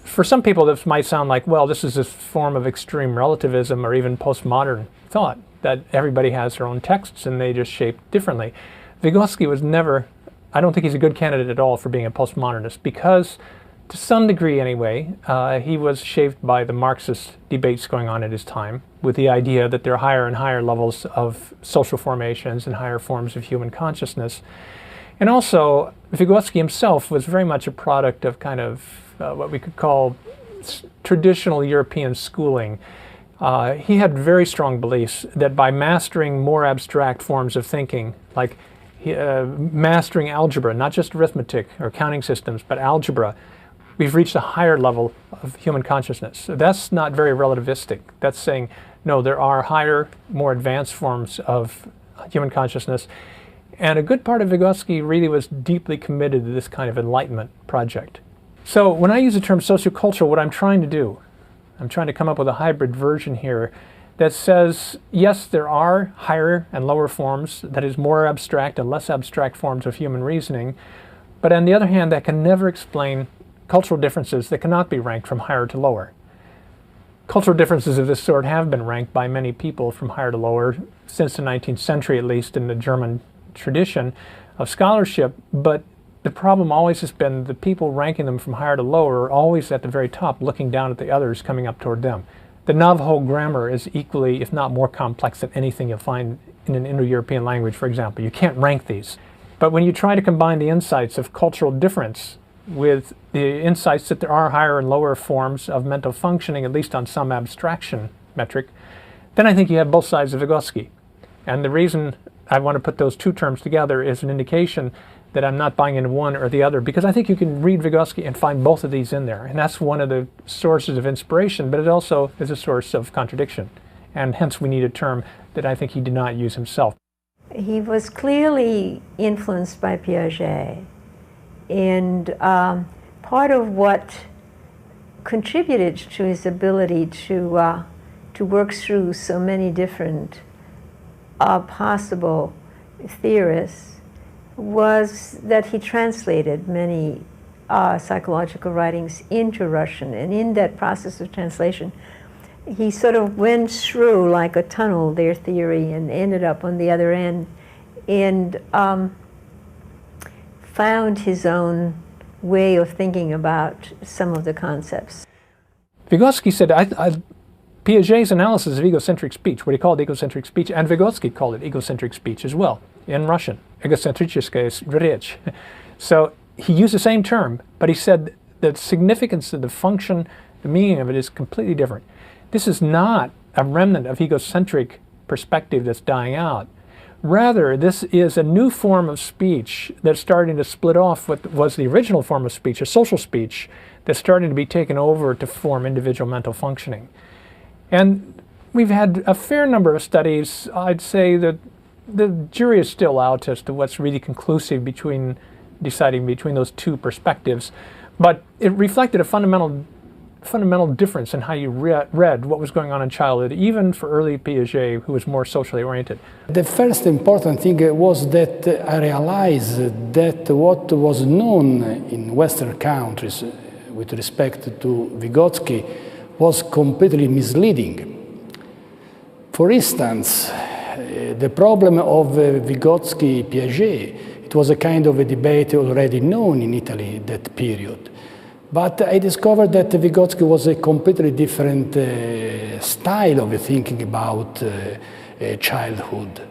For some people, this might sound like, well, this is a form of extreme relativism or even postmodern thought, that everybody has their own texts and they just shape differently. Vygotsky was never, I don't think he's a good candidate at all for being a postmodernist, because to some degree anyway, he was shaped by the Marxist debates going on at his time, with the idea that there are higher and higher levels of social formations and higher forms of human consciousness. And also, Vygotsky himself was very much a product of kind of what we could call traditional European schooling. He had very strong beliefs that by mastering more abstract forms of thinking, like mastering algebra, not just arithmetic or counting systems, but algebra, we've reached a higher level of human consciousness. So that's not very relativistic. That's saying, no, there are higher, more advanced forms of human consciousness. And a good part of Vygotsky really was deeply committed to this kind of enlightenment project. So when I use the term sociocultural, what I'm trying to do, I'm trying to come up with a hybrid version here that says, yes, there are higher and lower forms, that is more abstract and less abstract forms of human reasoning, but on the other hand, that can never explain cultural differences that cannot be ranked from higher to lower. Cultural differences of this sort have been ranked by many people from higher to lower since the 19th century, at least in the German tradition of scholarship, but the problem always has been the people ranking them from higher to lower are always at the very top, looking down at the others coming up toward them. The Navajo grammar is equally, if not more complex than anything you'll find in an Indo-European language, for example. You can't rank these. But when you try to combine the insights of cultural difference with the insights that there are higher and lower forms of mental functioning, at least on some abstraction metric, then I think you have both sides of Vygotsky. And the reason I want to put those two terms together is an indication that I'm not buying into one or the other, because I think you can read Vygotsky and find both of these in there. And that's one of the sources of inspiration, but it also is a source of contradiction. And hence we need a term that I think he did not use himself. He was clearly influenced by Piaget. And part of what contributed to his ability to work through so many different possible theorists was that he translated many psychological writings into Russian. And in that process of translation, he sort of went through like a tunnel their theory and ended up on the other end and found his own way of thinking about some of the concepts. Vygotsky said, Piaget's analysis of egocentric speech, what he called egocentric speech, and Vygotsky called it egocentric speech as well, in Russian, egocentricheskaya rечь. So he used the same term, but he said the significance of the function, the meaning of it is completely different. This is not a remnant of egocentric perspective that's dying out. Rather, this is a new form of speech that's starting to split off what was the original form of speech, a social speech, that's starting to be taken over to form individual mental functioning. And we've had a fair number of studies. I'd say that the jury is still out as to what's really conclusive deciding between those two perspectives. But it reflected a fundamental difference in how you read what was going on in childhood, even for early Piaget, who was more socially oriented. The first important thing was that I realized that what was known in Western countries with respect to Vygotsky was completely misleading. For instance, the problem of Vygotsky-Piaget, it was a kind of a debate already known in Italy at that period. But I discovered that Vygotsky was a completely different style of thinking about childhood.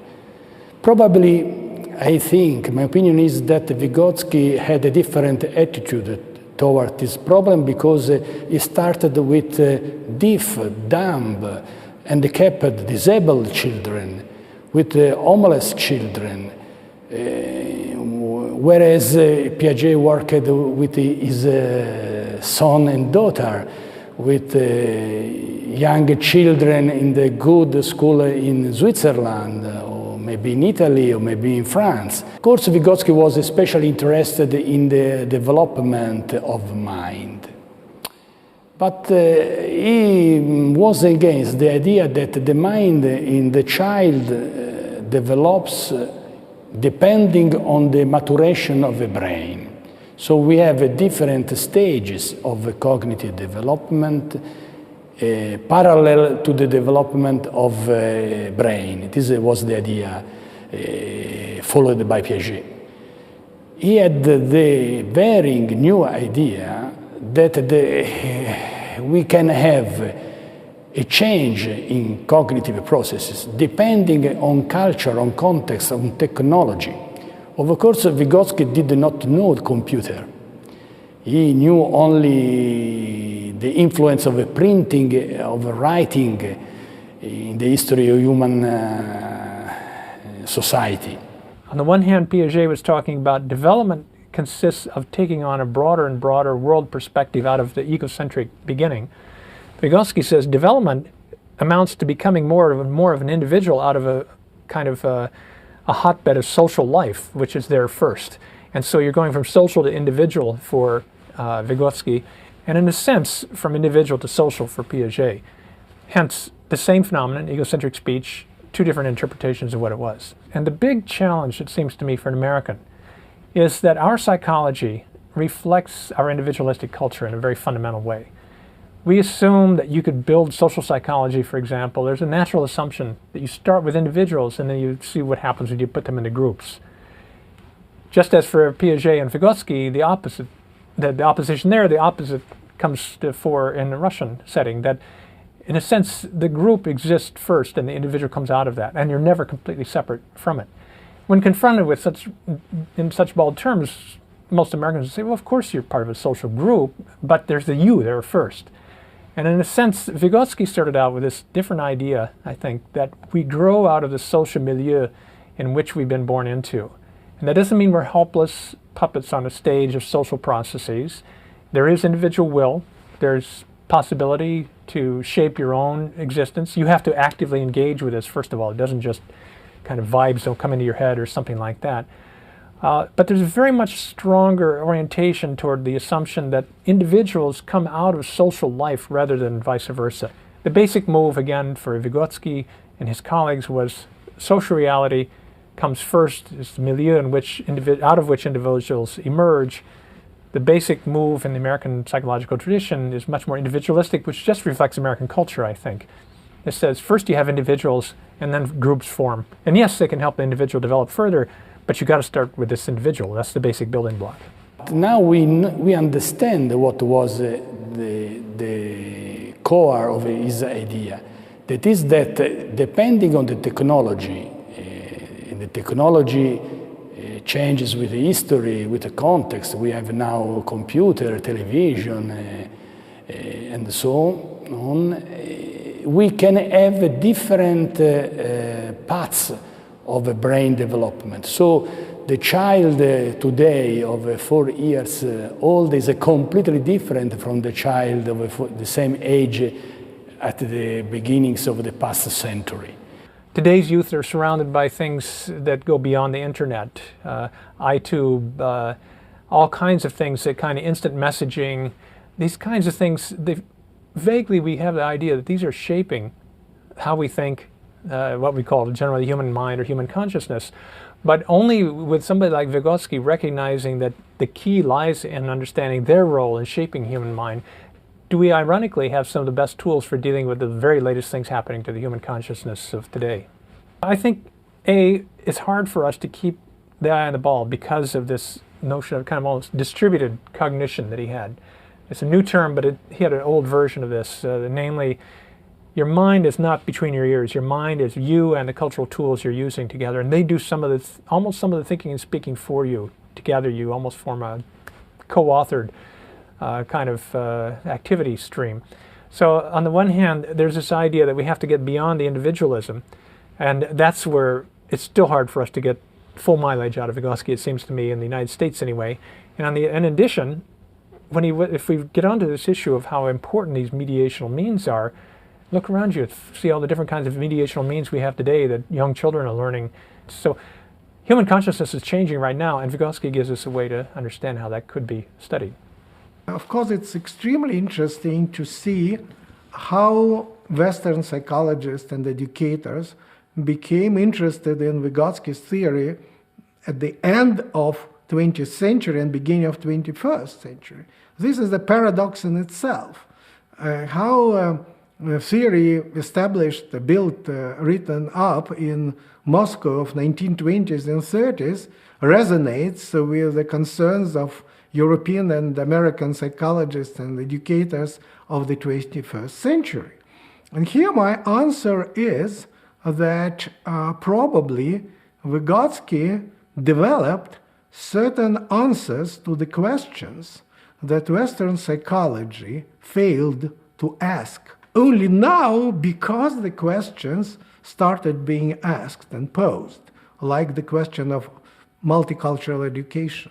Probably, I think, my opinion is that Vygotsky had a different attitude toward this problem because he started with deaf, dumb, handicapped, disabled children, with homeless children, whereas Piaget worked with his son and daughter, with young children in the good school in Switzerland, or maybe in Italy, or maybe in France. Of course, Vygotsky was especially interested in the development of mind. But he was against the idea that the mind in the child develops depending on the maturation of the brain. So we have different stages of cognitive development parallel to the development of brain. This was the idea followed by Piaget. He had the very new idea that we can have a change in cognitive processes depending on culture, on context, on technology. Of course, Vygotsky did not know the computer. He knew only the influence of printing, of writing in the history of human society. On the one hand, Piaget was talking about development consists of taking on a broader and broader world perspective out of the egocentric beginning. Vygotsky says development amounts to becoming more of an individual out of a kind of a hotbed of social life, which is there first. And so you're going from social to individual for Vygotsky, and in a sense, from individual to social for Piaget. Hence, the same phenomenon, egocentric speech, two different interpretations of what it was. And the big challenge, it seems to me, for an American is that our psychology reflects our individualistic culture in a very fundamental way. We assume that you could build social psychology, for example. There's a natural assumption that you start with individuals and then you see what happens when you put them into groups. Just as for Piaget and Vygotsky, the opposite, the opposition there, the opposite comes to fore in the Russian setting, that in a sense the group exists first and the individual comes out of that, and you're never completely separate from it. When confronted with in such bald terms, most Americans would say, well, of course you're part of a social group, but there's the you there first. And in a sense, Vygotsky started out with this different idea, I think, that we grow out of the social milieu in which we've been born into. And that doesn't mean we're helpless puppets on a stage of social processes. There is individual will. There's possibility to shape your own existence. You have to actively engage with this, first of all. It doesn't just kind of vibes don't come into your head or something like that. But there's a very much stronger orientation toward the assumption that individuals come out of social life rather than vice versa. The basic move, again, for Vygotsky and his colleagues was social reality comes first, is the milieu in which out of which individuals emerge. The basic move in the American psychological tradition is much more individualistic, which just reflects American culture, I think. It says first you have individuals and then groups form. And yes, they can help the individual develop further, but you got to start with this individual. That's the basic building block. Now we understand what was the core of his idea. That is that depending on the technology, and the technology changes with the history, with the context. We have now computer, television, and so on. We can have different paths of brain development. So the child today of 4 years old is completely different from the child of the same age at the beginnings of the past century. Today's youth are surrounded by things that go beyond the internet, iTube, all kinds of things, that kind of instant messaging, these kinds of things. Vaguely we have the idea that these are shaping how we think, what we call generally the human mind or human consciousness, but only with somebody like Vygotsky recognizing that the key lies in understanding their role in shaping human mind, do we ironically have some of the best tools for dealing with the very latest things happening to the human consciousness of today. I think, it's hard for us to keep the eye on the ball because of this notion of kind of almost distributed cognition that he had. It's a new term, but he had an old version of this, namely, your mind is not between your ears. Your mind is you and the cultural tools you're using together, and they do almost some of the thinking and speaking for you. Together you almost form a co-authored kind of activity stream. So on the one hand, there's this idea that we have to get beyond the individualism, and that's where it's still hard for us to get full mileage out of Vygotsky, it seems to me, in the United States anyway. And in addition, if we get onto this issue of how important these mediational means are, look around you, see all the different kinds of mediational means we have today that young children are learning. So human consciousness is changing right now, and Vygotsky gives us a way to understand how that could be studied. Of course, it's extremely interesting to see how Western psychologists and educators became interested in Vygotsky's theory at the end of 20th century and beginning of 21st century. This is a paradox in itself. How theory established, built, written up in Moscow of 1920s and 30s resonates with the concerns of European and American psychologists and educators of the 21st century. And here my answer is that probably Vygotsky developed certain answers to the questions that Western psychology failed to ask. Only now, because the questions started being asked and posed, like the question of multicultural education.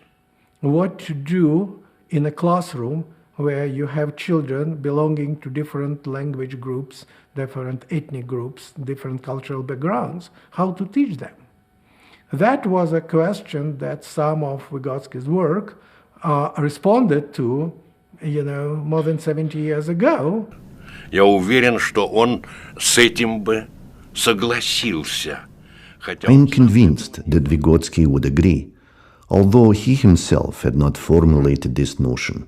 What to do in a classroom where you have children belonging to different language groups, different ethnic groups, different cultural backgrounds, how to teach them. That was a question that some of Vygotsky's work responded to, more than 70 years ago. Я уверен, что он с этим бы согласился. I am convinced that Vygotsky would agree, although he himself had not formulated this notion.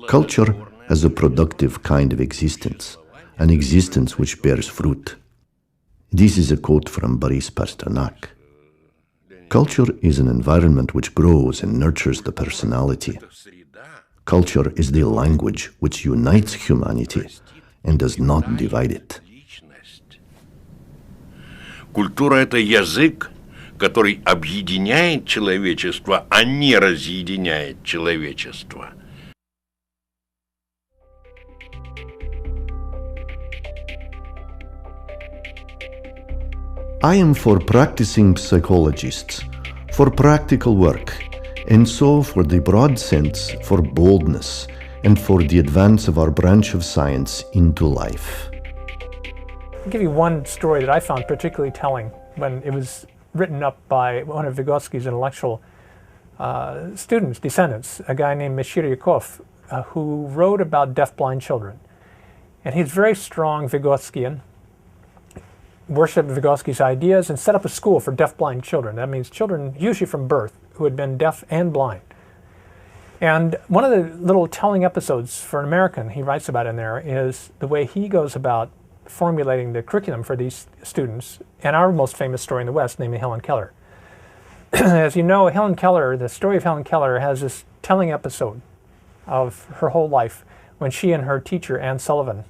Culture as a productive kind of existence, an existence which bears fruit. This is a quote from Boris Pasternak. Culture is an environment which grows and nurtures the personality. Culture is the language which unites humanity and does not divide it. Культура – это язык, который объединяет человечество, а не разъединяет человечество. I am for practicing psychologists, for practical work, and so for the broad sense, for boldness, and for the advance of our branch of science into life. I'll give you one story that I found particularly telling when it was written up by one of Vygotsky's intellectual students, descendants, a guy named Meshcheryakov, who wrote about deafblind children. And he's very strong Vygotskyan, worshipped Vygotsky's ideas, and set up a school for deafblind children. That means children usually from birth who had been deaf and blind. And one of the little telling episodes for an American he writes about in there is the way he goes about formulating the curriculum for these students, and our most famous story in the West, namely Helen Keller. As you know, Helen Keller, the story of Helen Keller has this telling episode of her whole life when she and her teacher, Anne Sullivan,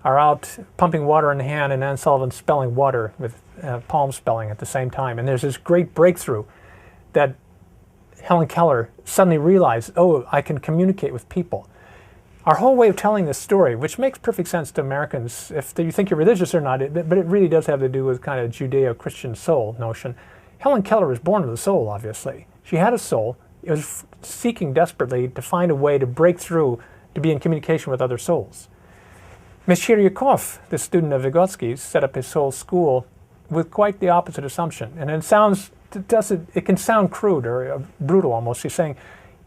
are out pumping water in the hand and Anne Sullivan spelling water with palm spelling at the same time. And there's this great breakthrough that Helen Keller suddenly realized, oh, I can communicate with people. Our whole way of telling this story, which makes perfect sense to Americans, if you think you're religious or not, but it really does have to do with kind of Judeo-Christian soul notion. Helen Keller was born with a soul, obviously. She had a soul. It was seeking desperately to find a way to break through, to be in communication with other souls. Meshcheryakov, the student of Vygotsky's, set up his whole school with quite the opposite assumption. And it can sound crude or brutal almost. He's saying,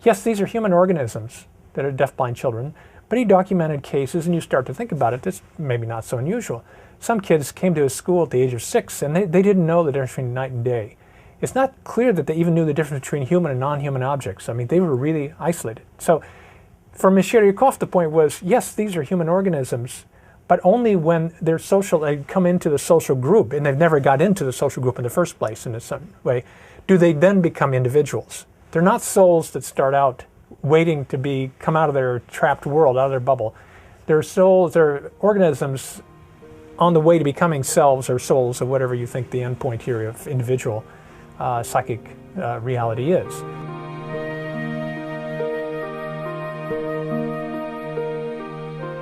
yes, these are human organisms that are deafblind children, but he documented cases, and you start to think about it, that's maybe not so unusual. Some kids came to his school at the age of 6, and they didn't know the difference between night and day. It's not clear that they even knew the difference between human and non-human objects. I mean, they were really isolated. So for Meshcheryakov, the point was, yes, these are human organisms, but only when they're social, they come into the social group, and they've never got into the social group in the first place in some way, do they then become individuals. They're not souls that start out waiting to come out of their trapped world, out of their bubble. They're souls, they're organisms on the way to becoming selves or souls, or whatever you think the end point here of individual psychic reality is.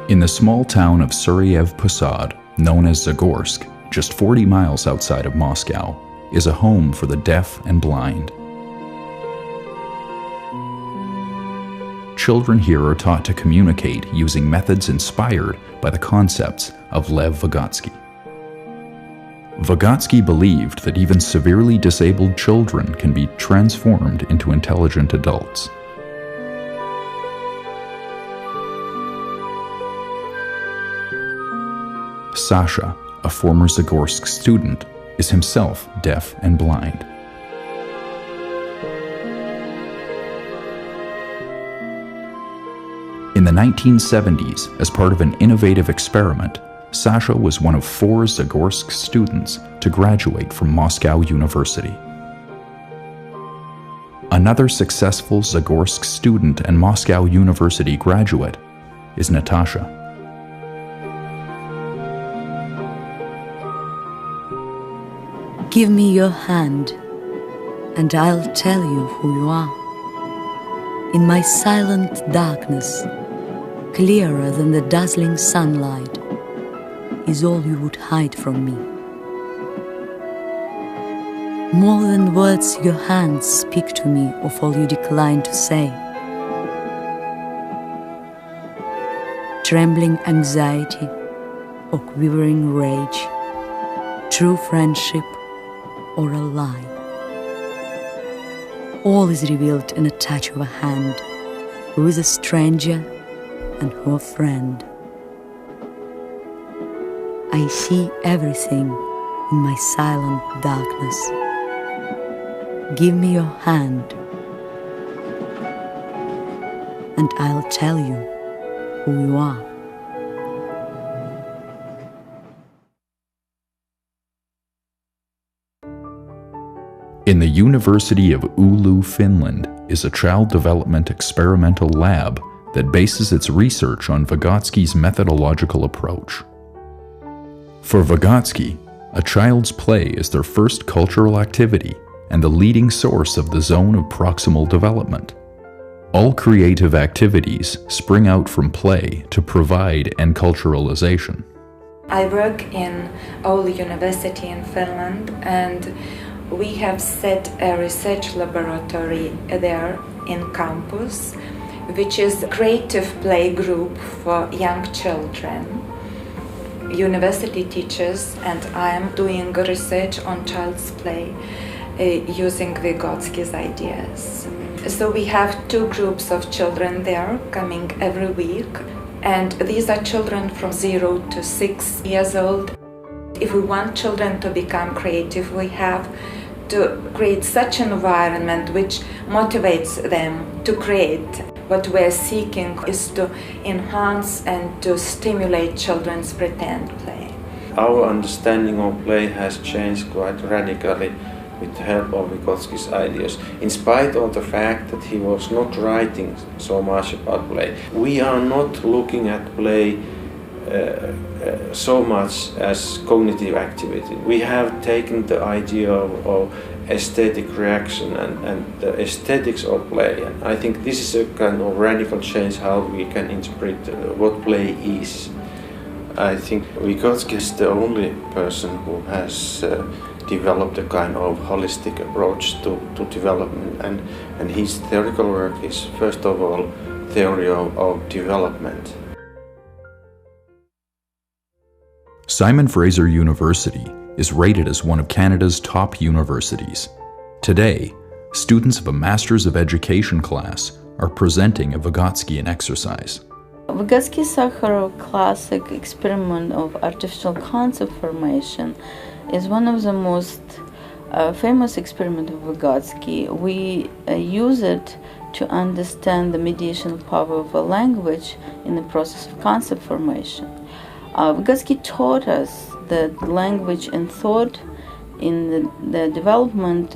In the small town of Suryev Posad, known as Zagorsk, just 40 miles outside of Moscow, is a home for the deaf and blind. Children here are taught to communicate using methods inspired by the concepts of Lev Vygotsky. Vygotsky believed that even severely disabled children can be transformed into intelligent adults. Sasha, a former Zagorsk student, is himself deaf and blind. In the 1970s, as part of an innovative experiment, Sasha was one of 4 Zagorsk students to graduate from Moscow University. Another successful Zagorsk student and Moscow University graduate is Natasha. Give me your hand, and I'll tell you who you are. In my silent darkness, clearer than the dazzling sunlight, is all you would hide from me. More than words, your hands speak to me of all you decline to say. Trembling anxiety or quivering rage, true friendship or a lie. All is revealed in a touch of a hand, who is a stranger and who a friend. I see everything in my silent darkness. Give me your hand, and I'll tell you who you are. In the University of Oulu, Finland, is a child development experimental lab that bases its research on Vygotsky's methodological approach. For Vygotsky, a child's play is their first cultural activity and the leading source of the zone of proximal development. All creative activities spring out from play to provide enculturalization. I work in Oulu University in Finland, and we have set a research laboratory there in campus, which is a creative play group for young children, university teachers, and I am doing research on child's play using Vygotsky's ideas. So we have two groups of children there coming every week, and these are children from 0 to 6 years old. If we want children to become creative, we have to create such an environment which motivates them to create. What we're seeking is to enhance and to stimulate children's pretend play. Our understanding of play has changed quite radically with the help of Vygotsky's ideas. In spite of the fact that he was not writing so much about play, we are not looking at play so much as cognitive activity. We have taken the idea of aesthetic reaction and the aesthetics of play, and I think this is a kind of radical change how we can interpret what play is. I think Vygotsky is the only person who has developed a kind of holistic approach to development, and his theoretical work is first of all theory of development. Simon Fraser University is rated as one of Canada's top universities. Today, students of a Masters of Education class are presenting a Vygotskyan exercise. Vygotsky-Sakharov classic experiment of artificial concept formation is one of the most famous experiments of Vygotsky. We use it to understand the mediation power of a language in the process of concept formation. Vygotsky taught us that language and thought in the development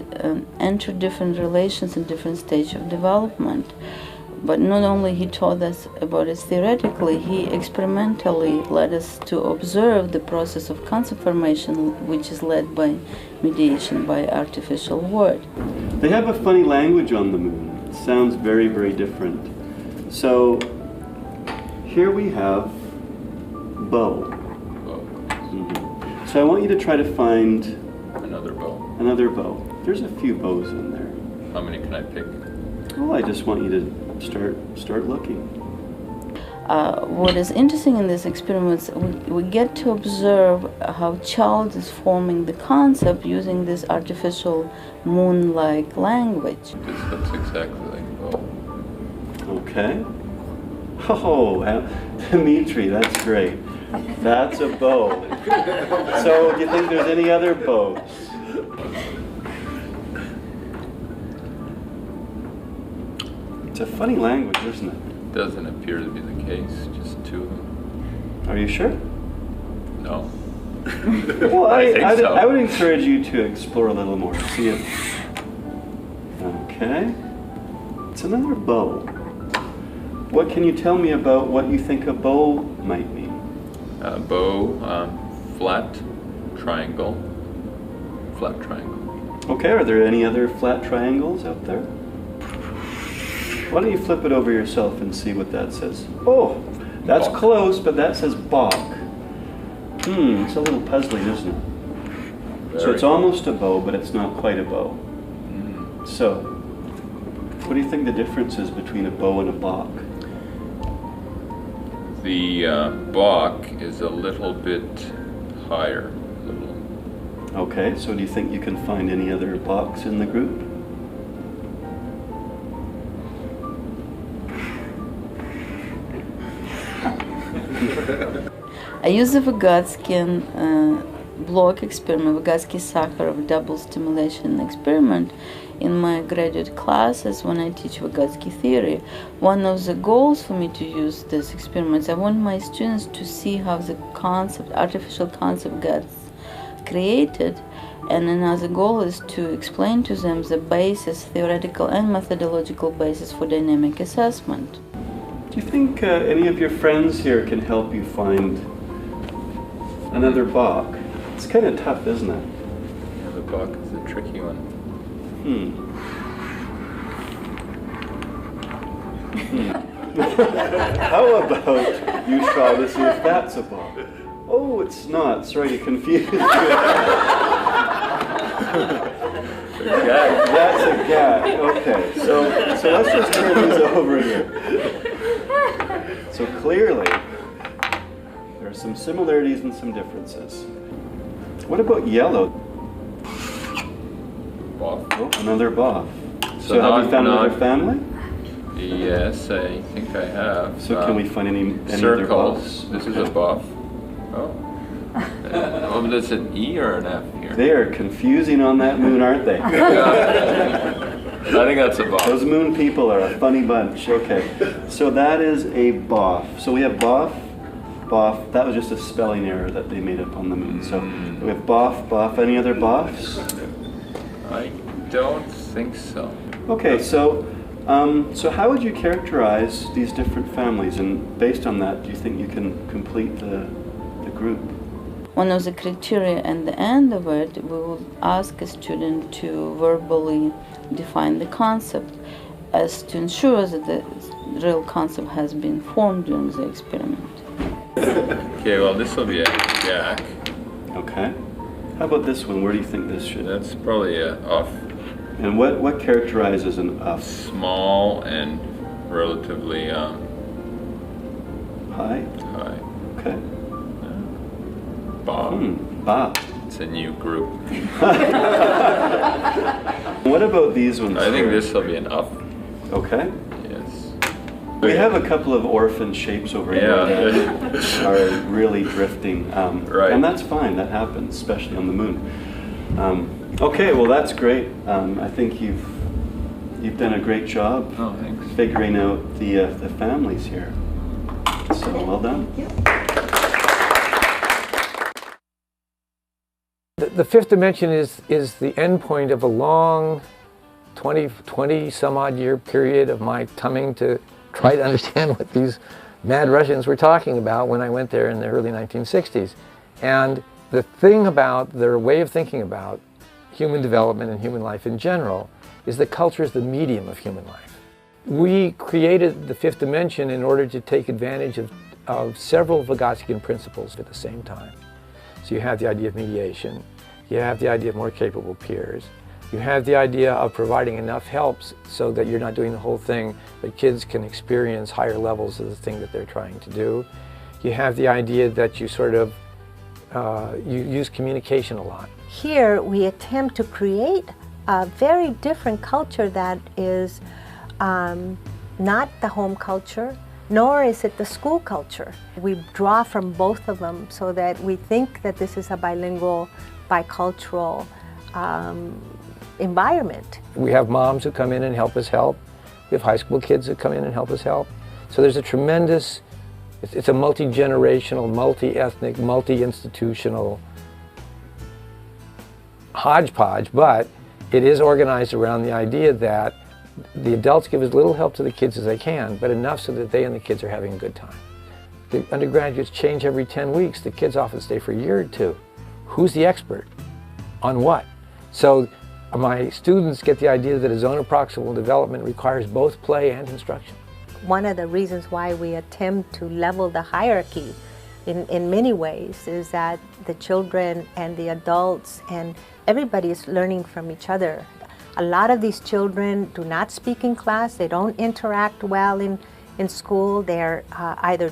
enter different relations in different stages of development. But not only he taught us about it theoretically, he experimentally led us to observe the process of concept formation, which is led by mediation by artificial word. They have a funny language on the moon. It sounds very, very different. So here we have bow. So I want you to try to find another bow. Another bow. There's a few bows in there. How many can I pick? Well, I just want you to start looking. What is interesting in this experiment is we get to observe how child is forming the concept using this artificial moon-like language. This looks exactly like a bow. Okay. Oh, Dimitri, that's great. That's a bow. So, do you think there's any other bows? It's a funny language, isn't it? Doesn't appear to be the case, just two of them. Are you sure? No. Well, so. I would encourage you to explore a little more. See if. Okay. It's another bow. What can you tell me about what you think a bow might mean? Bow, flat triangle, flat triangle. Okay, are there any other flat triangles out there? Why don't you flip it over yourself and see what that says? Oh, that's bog. Close, but that says bog. It's a little puzzling, isn't it? So it's almost a bow, but it's not quite a bow. So, what do you think the difference is between a bow and a bach? The bach is a little bit higher. Okay, so do you think you can find any other bachs in the group? I use the Vygotsky block experiment, Vygotsky-Sakharov double stimulation experiment in my graduate classes when I teach Vygotsky theory. One of the goals for me to use this experiment, I want my students to see how the concept, artificial concept gets created, and another goal is to explain to them the basis, theoretical and methodological basis for dynamic assessment. Do you think any of your friends here can help you find another bach? It's kind of tough, isn't it? Yeah, the bach is a tricky one. How about you try to see if that's a bach? Oh, it's not. Sorry to confuse you. That's a gag. Okay, so let's just turn these over here. So clearly, there are some similarities and some differences. What about yellow? Boff. Oh, another boff. So have you found another family? Yes, I think I have. So can we find any circles? other boffs? This is a boff. Oh. Oh, but it's an E or an F here? They are confusing on that moon, aren't they? I think that's a boff. Those moon people are a funny bunch. Okay, so that is a boff. So we have boff, boff. That was just a spelling error that they made up on the moon. So we have boff, boff. Any other boffs? I don't think so. Okay, so so how would you characterize these different families? And based on that, do you think you can complete the group? One of the criteria at the end of it, we will ask a student to verbally define the concept as to ensure that the real concept has been formed during the experiment. Okay, well this will be a jack. Okay. How about this one? Where do you think this should? That's probably a uff. And what characterizes an uff? Small and relatively high? High. Okay. Bob. Bob. It's a new group. What about these ones? I think this will be an up. Okay. Yes. We have a couple of orphan shapes over here that are really drifting. Right. And that's fine, that happens, especially on the moon. Okay, well that's great. I think you've done a great job figuring out the families here. So well done. Thank you. The fifth dimension is the end point of a long 20 some odd year period of my coming to try to understand what these mad Russians were talking about when I went there in the early 1960s. And the thing about their way of thinking about human development and human life in general is that culture is the medium of human life. We created the fifth dimension in order to take advantage of several Vygotskian principles at the same time. So you have the idea of mediation, you have the idea of more capable peers, you have the idea of providing enough helps so that you're not doing the whole thing, but kids can experience higher levels of the thing that they're trying to do. You have the idea that you sort of, you use communication a lot. Here we attempt to create a very different culture that is not the home culture, nor is it the school culture. We draw from both of them so that we think that this is a bilingual, bicultural environment. We have moms who come in and help us help. We have high school kids who come in and help us help. So there's a tremendous, it's a multi-generational, multi-ethnic, multi-institutional hodgepodge, but it is organized around the idea that the adults give as little help to the kids as they can, but enough so that they and the kids are having a good time. The undergraduates change every 10 weeks. The kids often stay for a year or two. Who's the expert? On what? So my students get the idea that a zone of proximal development requires both play and instruction. One of the reasons why we attempt to level the hierarchy in many ways, is that the children and the adults and everybody is learning from each other. A lot of these children do not speak in class, they don't interact well in school, they're either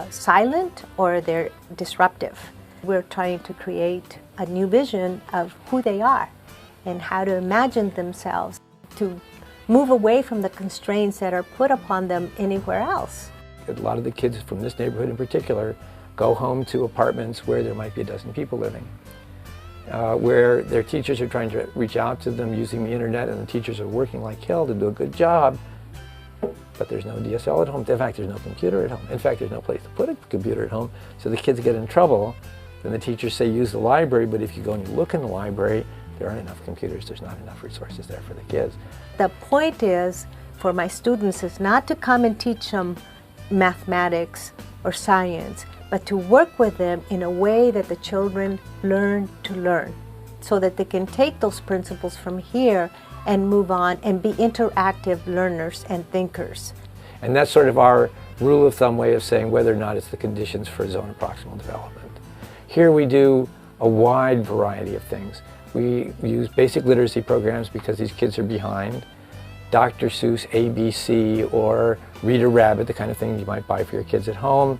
silent or they're disruptive. We're trying to create a new vision of who they are and how to imagine themselves, to move away from the constraints that are put upon them anywhere else. A lot of the kids from this neighborhood in particular go home to apartments where there might be a dozen people living, where their teachers are trying to reach out to them using the internet, and the teachers are working like hell to do a good job, but there's no DSL at home. In fact, there's no computer at home. In fact, there's no place to put a computer at home, so the kids get in trouble. Then the teachers say use the library, but if you go and you look in the library, there aren't enough computers, there's not enough resources there for the kids. The point is, for my students, is not to come and teach them mathematics or science, but to work with them in a way that the children learn to learn, so that they can take those principles from here and move on and be interactive learners and thinkers. And that's sort of our rule of thumb way of saying whether or not it's the conditions for zone of proximal development. Here we do a wide variety of things. We use basic literacy programs because these kids are behind. Dr. Seuss, ABC, or Reader Rabbit, the kind of thing you might buy for your kids at home.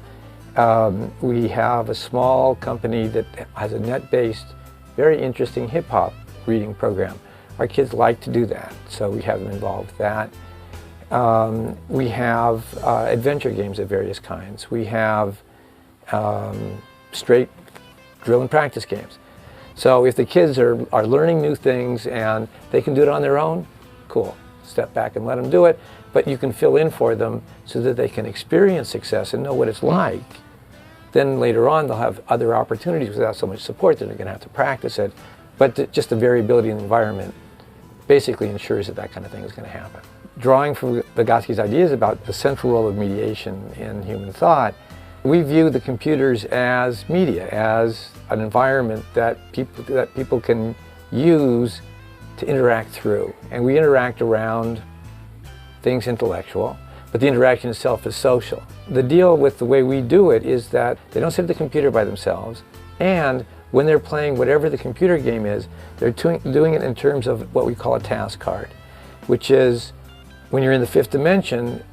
We have a small company that has a net-based, very interesting hip-hop reading program. Our kids like to do that, so we have them involved with that. We have adventure games of various kinds. We have straight drill and practice games. So if the kids are learning new things and they can do it on their own, cool. Step back and let them do it, but you can fill in for them so that they can experience success and know what it's like. Then later on they'll have other opportunities without so much support that they're going to have to practice it. But just the variability in the environment basically ensures that that kind of thing is going to happen. Drawing from Vygotsky's ideas about the central role of mediation in human thought, we view the computers as media, as an environment that people can use to interact through. And we interact around things intellectual, but the interaction itself is social. The deal with the way we do it is that they don't sit at the computer by themselves, and when they're playing whatever the computer game is, they're doing it in terms of what we call a task card, which is, when you're in the fifth dimension,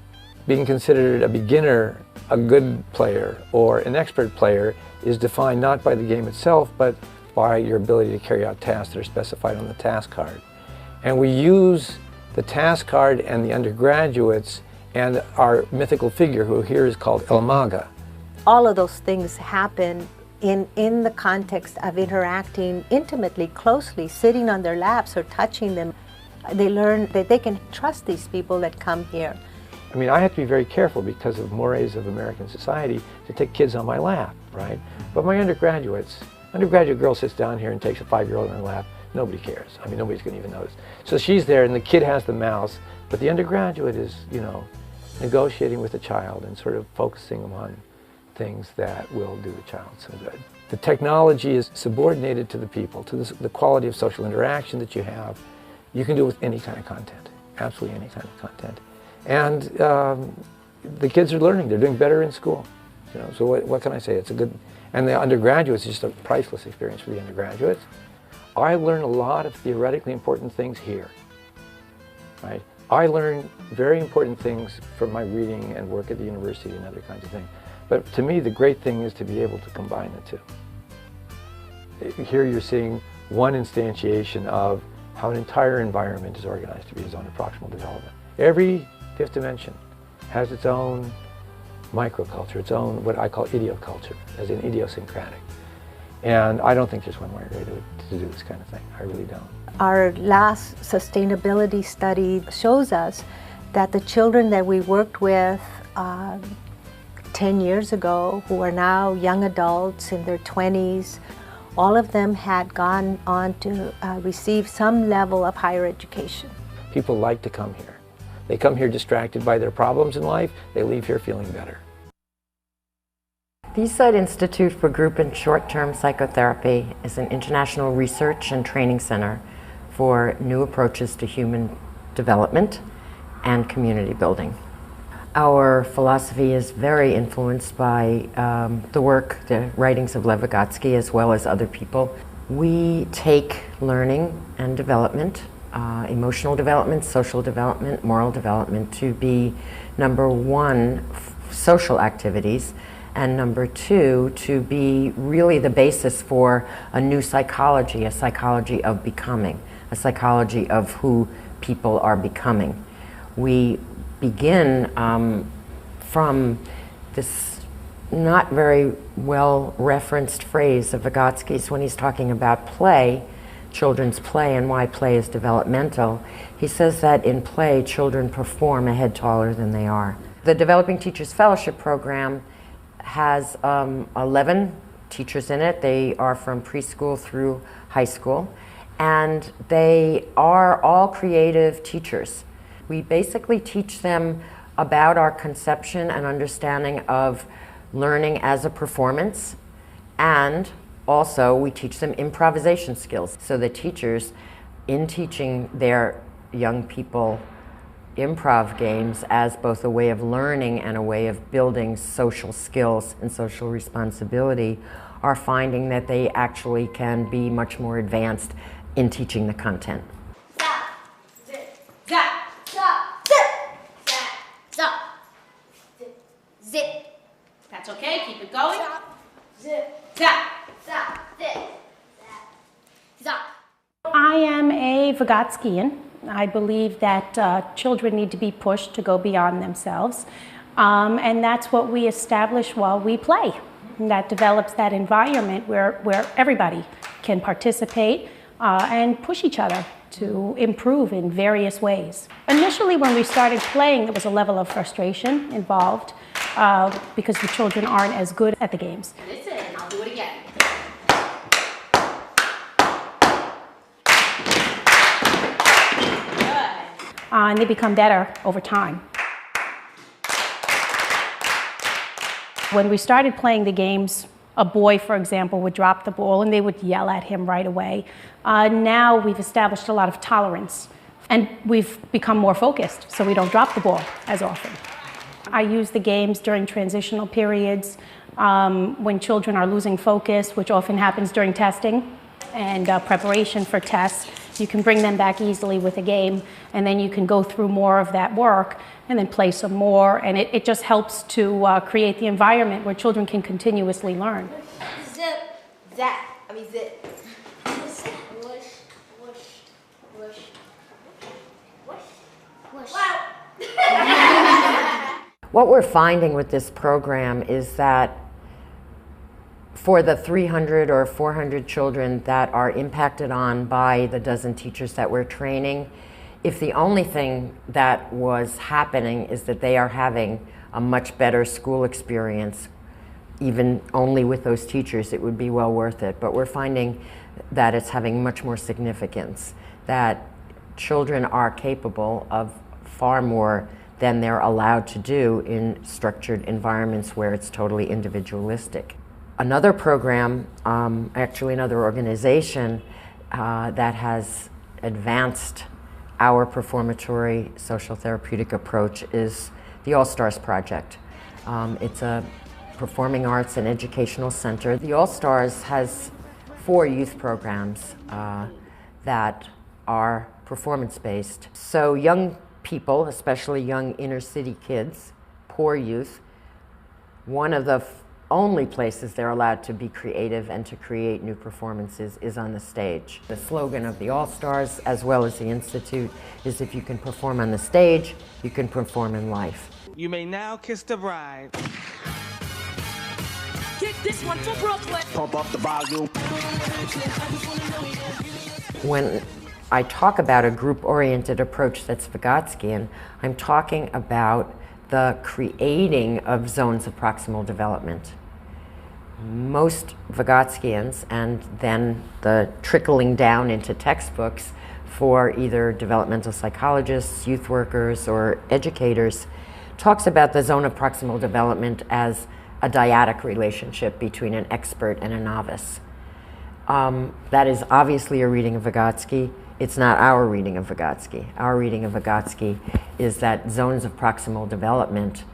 being considered a beginner, a good player, or an expert player is defined not by the game itself, but by your ability to carry out tasks that are specified on the task card. And we use the task card and the undergraduates and our mythical figure, who here is called El Maga. All of those things happen in the context of interacting intimately, closely, sitting on their laps or touching them. They learn that they can trust these people that come here. I mean, I have to be very careful because of mores of American society to take kids on my lap, right? But my undergraduate girl sits down here and takes a 5-year-old on her lap. Nobody cares. I mean, nobody's going to even notice. So she's there, and the kid has the mouse, but the undergraduate is, you know, negotiating with the child and sort of focusing on things that will do the child some good. The technology is subordinated to the people, to the quality of social interaction that you have. You can do it with any kind of content, absolutely any kind of content. And the kids are learning. They're doing better in school. You know, so what can I say? It's a good, and the undergraduates, it's just a priceless experience for the undergraduates. I learn a lot of theoretically important things here, right? I learn very important things from my reading and work at the university and other kinds of things. But to me, the great thing is to be able to combine the two. Here you're seeing one instantiation of how an entire environment is organized to be a zone of proximal development. Every fifth dimension has its own microculture, its own what I call idioculture, as in idiosyncratic. And I don't think there's one way to do this kind of thing. I really don't. Our last sustainability study shows us that the children that we worked with 10 years ago, who are now young adults in their 20s, all of them had gone on to receive some level of higher education. People like to come here. They come here distracted by their problems in life. They leave here feeling better. The Eastside Institute for Group and Short-Term Psychotherapy is an international research and training center for new approaches to human development and community building. Our philosophy is very influenced by the work, the writings of Lev Vygotsky, as well as other people. We take learning and development, emotional development, social development, moral development to be number one, social activities, and number two, to be really the basis for a new psychology, a psychology of becoming, a psychology of who people are becoming. We begin from this not very well referenced phrase of Vygotsky's when he's talking about play, children's play, and why play is developmental. He says that in play, children perform a head taller than they are. The Developing Teachers Fellowship Program has 11 teachers in it. They are from preschool through high school, and they are all creative teachers. We basically teach them about our conception and understanding of learning as a performance, and also we teach them improvisation skills. So the teachers, in teaching their young people improv games as both a way of learning and a way of building social skills and social responsibility, are finding that they actually can be much more advanced in teaching the content. Zip. That's okay. Keep it going. Zip. Zap. Zap. Zip. Zap. I am a Vygotskian. I believe that children need to be pushed to go beyond themselves. And that's what we establish while we play. And that develops that environment where everybody can participate and push each other to improve in various ways. Initially, when we started playing, there was a level of frustration involved because the children aren't as good at the games. Listen, I'll do it again. Good. And they become better over time. When we started playing the games, a boy, for example, would drop the ball and they would yell at him right away. Now we've established a lot of tolerance and we've become more focused, so we don't drop the ball as often. I use the games during transitional periods when children are losing focus, which often happens during testing and preparation for tests. You can bring them back easily with a game, and then you can go through more of that work and then play some more, and it just helps to create the environment where children can continuously learn. Zip. Zap. I mean zip. Whoosh. Whoosh. Whoosh. Whoosh. Whoosh. Wow. What we're finding with this program is that for the 300 or 400 children that are impacted on by the dozen teachers that we're training, if the only thing that was happening is that they are having a much better school experience, even only with those teachers, it would be well worth it. But we're finding that it's having much more significance, that children are capable of far more than they're allowed to do in structured environments where it's totally individualistic. Another program, actually another organization that has advanced our performatory social therapeutic approach is the All-Stars Project. It's a performing arts and educational center. The All-Stars has 4 youth programs that are performance-based. So young people, especially young inner-city kids, poor youth, one of the only places they're allowed to be creative and to create new performances is on the stage. The slogan of the All-Stars, as well as the Institute, is if you can perform on the stage, you can perform in life. You may now kiss the bride. Get this one for Brooklyn. Pump up the volume. When I talk about a group-oriented approach that's Vygotskian, I'm talking about the creating of zones of proximal development. Most Vygotskians, and then the trickling down into textbooks for either developmental psychologists, youth workers, or educators, talks about the zone of proximal development as a dyadic relationship between an expert and a novice. That is obviously a reading of Vygotsky. It's not our reading of Vygotsky. Our reading of Vygotsky is that zones of proximal development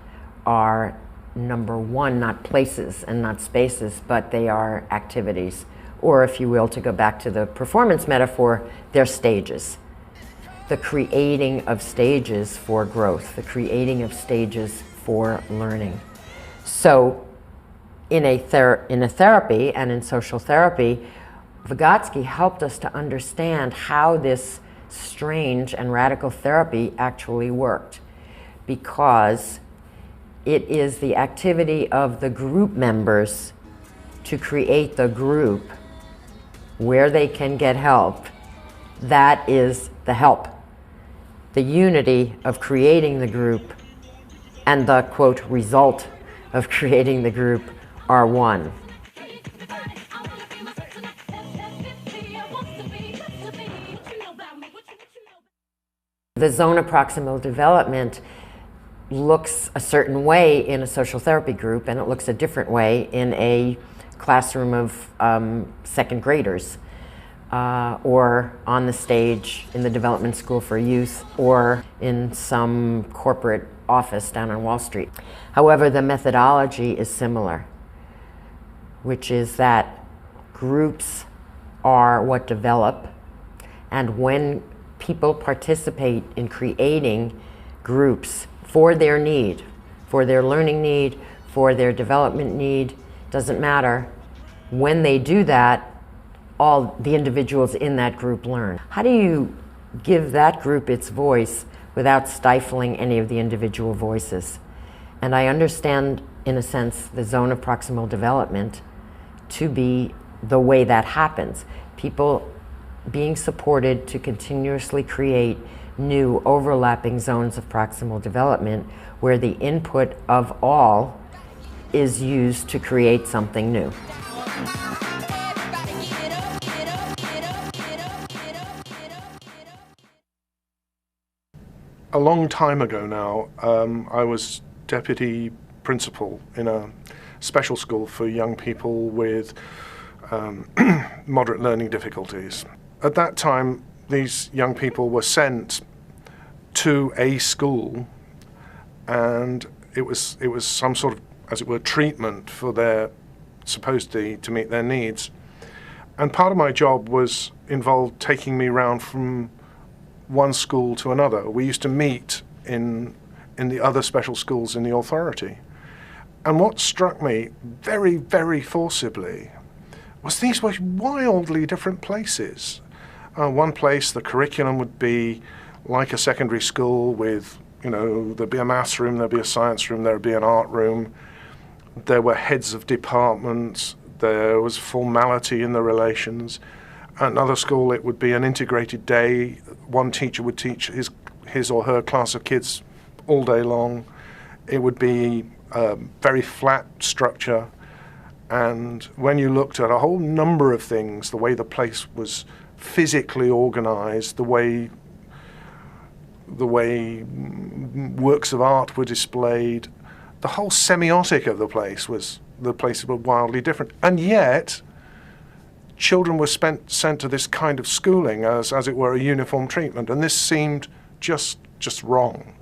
are, number one, not places and not spaces, but they are activities. Or if you will, to go back to the performance metaphor, they're stages. The creating of stages for growth, the creating of stages for learning. So in a therapy and in social therapy, Vygotsky helped us to understand how this strange and radical therapy actually worked, because it is the activity of the group members to create the group where they can get help. That is the help. The unity of creating the group and the, quote, result of creating the group are one. The zone of proximal development looks a certain way in a social therapy group, and it looks a different way in a classroom of second graders, or on the stage in the development school for youth, or in some corporate office down on Wall Street. However, the methodology is similar, which is that groups are what develop, and when people participate in creating groups for their need, for their learning need, for their development need, doesn't matter. When they do that, all the individuals in that group learn. How do you give that group its voice without stifling any of the individual voices? And I understand, in a sense, the zone of proximal development to be the way that happens. People being supported to continuously create new overlapping zones of proximal development where the input of all is used to create something new. A long time ago now, I was deputy principal in a special school for young people with moderate learning difficulties. At that time, these young people were sent to a school, and it was some sort of, as it were, treatment for their, supposed to meet their needs. And part of my job was involved taking me around from one school to another. We used to meet in the other special schools in the authority. And what struck me very, very forcibly was these were wildly different places. One place, the curriculum would be like a secondary school with, there'd be a maths room, there'd be a science room, there'd be an art room. There were heads of departments. There was formality in the relations. At another school, it would be an integrated day. One teacher would teach his or her class of kids all day long. It would be a very flat structure. And when you looked at a whole number of things, the way the place was physically organized, the way works of art were displayed, the whole semiotic of the place were wildly different. And yet, children were sent to this kind of schooling as it were a uniform treatment, and this seemed just wrong.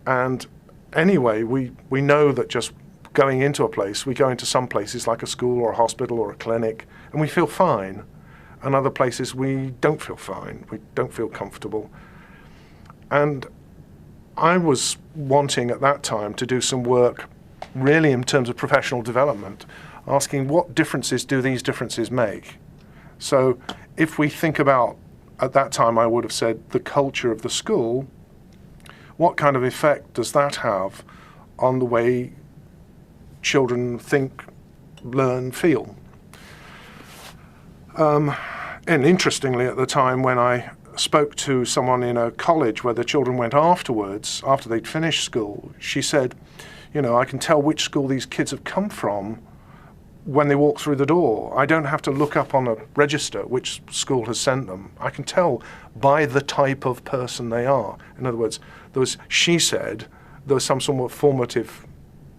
And anyway, we know that just going into a place, we go into some places like a school or a hospital or a clinic, and we feel fine. And other places we don't feel fine, we don't feel comfortable. And I was wanting at that time to do some work really in terms of professional development, asking what differences do these differences make? So if we think about, at that time I would have said, the culture of the school, what kind of effect does that have on the way children think, learn, feel? And interestingly, at the time when I spoke to someone in a college where the children went afterwards, after they'd finished school, she said, I can tell which school these kids have come from when they walk through the door. I don't have to look up on a register which school has sent them. I can tell by the type of person they are. In other words, she said there was some sort of formative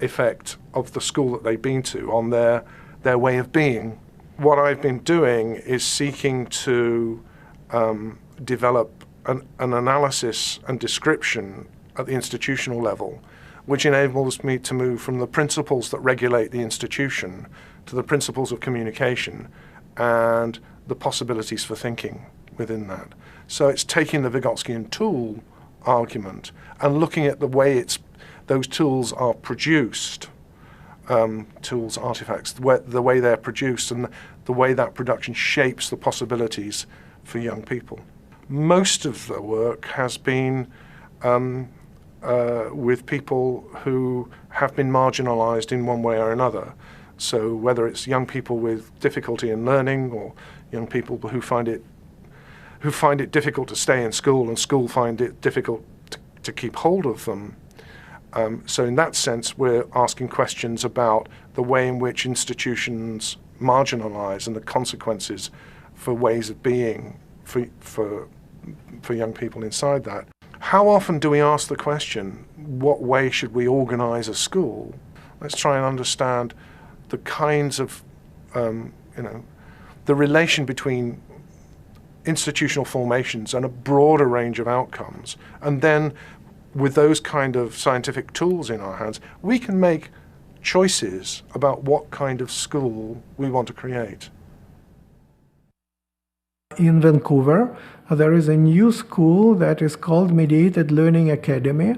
effect of the school that they'd been to on their way of being. What I've been doing is seeking to develop an analysis and description at the institutional level, which enables me to move from the principles that regulate the institution to the principles of communication and the possibilities for thinking within that. So it's taking the Vygotskian tool argument and looking at the way those tools are produced, tools, artifacts, the way they're produced and the way that production shapes the possibilities for young people. Most of the work has been with people who have been marginalized in one way or another. So whether it's young people with difficulty in learning or young people who find it difficult to stay in school and school find it difficult to keep hold of them. So in that sense, we're asking questions about the way in which institutions marginalize and the consequences for ways of being for young people inside that. How often do we ask the question, what way should we organize a school? Let's try and understand the kinds of, the relation between institutional formations and a broader range of outcomes. And then with those kind of scientific tools in our hands, we can make choices about what kind of school we want to create. In Vancouver, there is a new school that is called Mediated Learning Academy,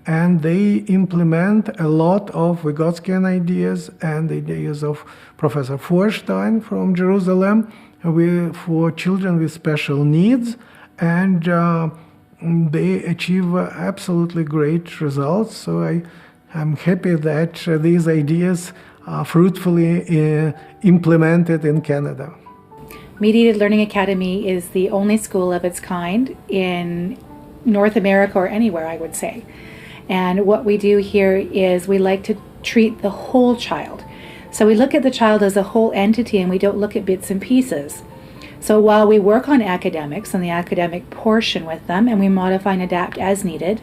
and they implement a lot of Vygotskian ideas and the ideas of Professor Feuerstein from Jerusalem for children with special needs, and they achieve absolutely great results. So I'm happy that these ideas are fruitfully implemented in Canada. Mediated Learning Academy is the only school of its kind in North America or anywhere, I would say. And what we do here is we like to treat the whole child. So we look at the child as a whole entity and we don't look at bits and pieces. So while we work on academics and the academic portion with them and we modify and adapt as needed,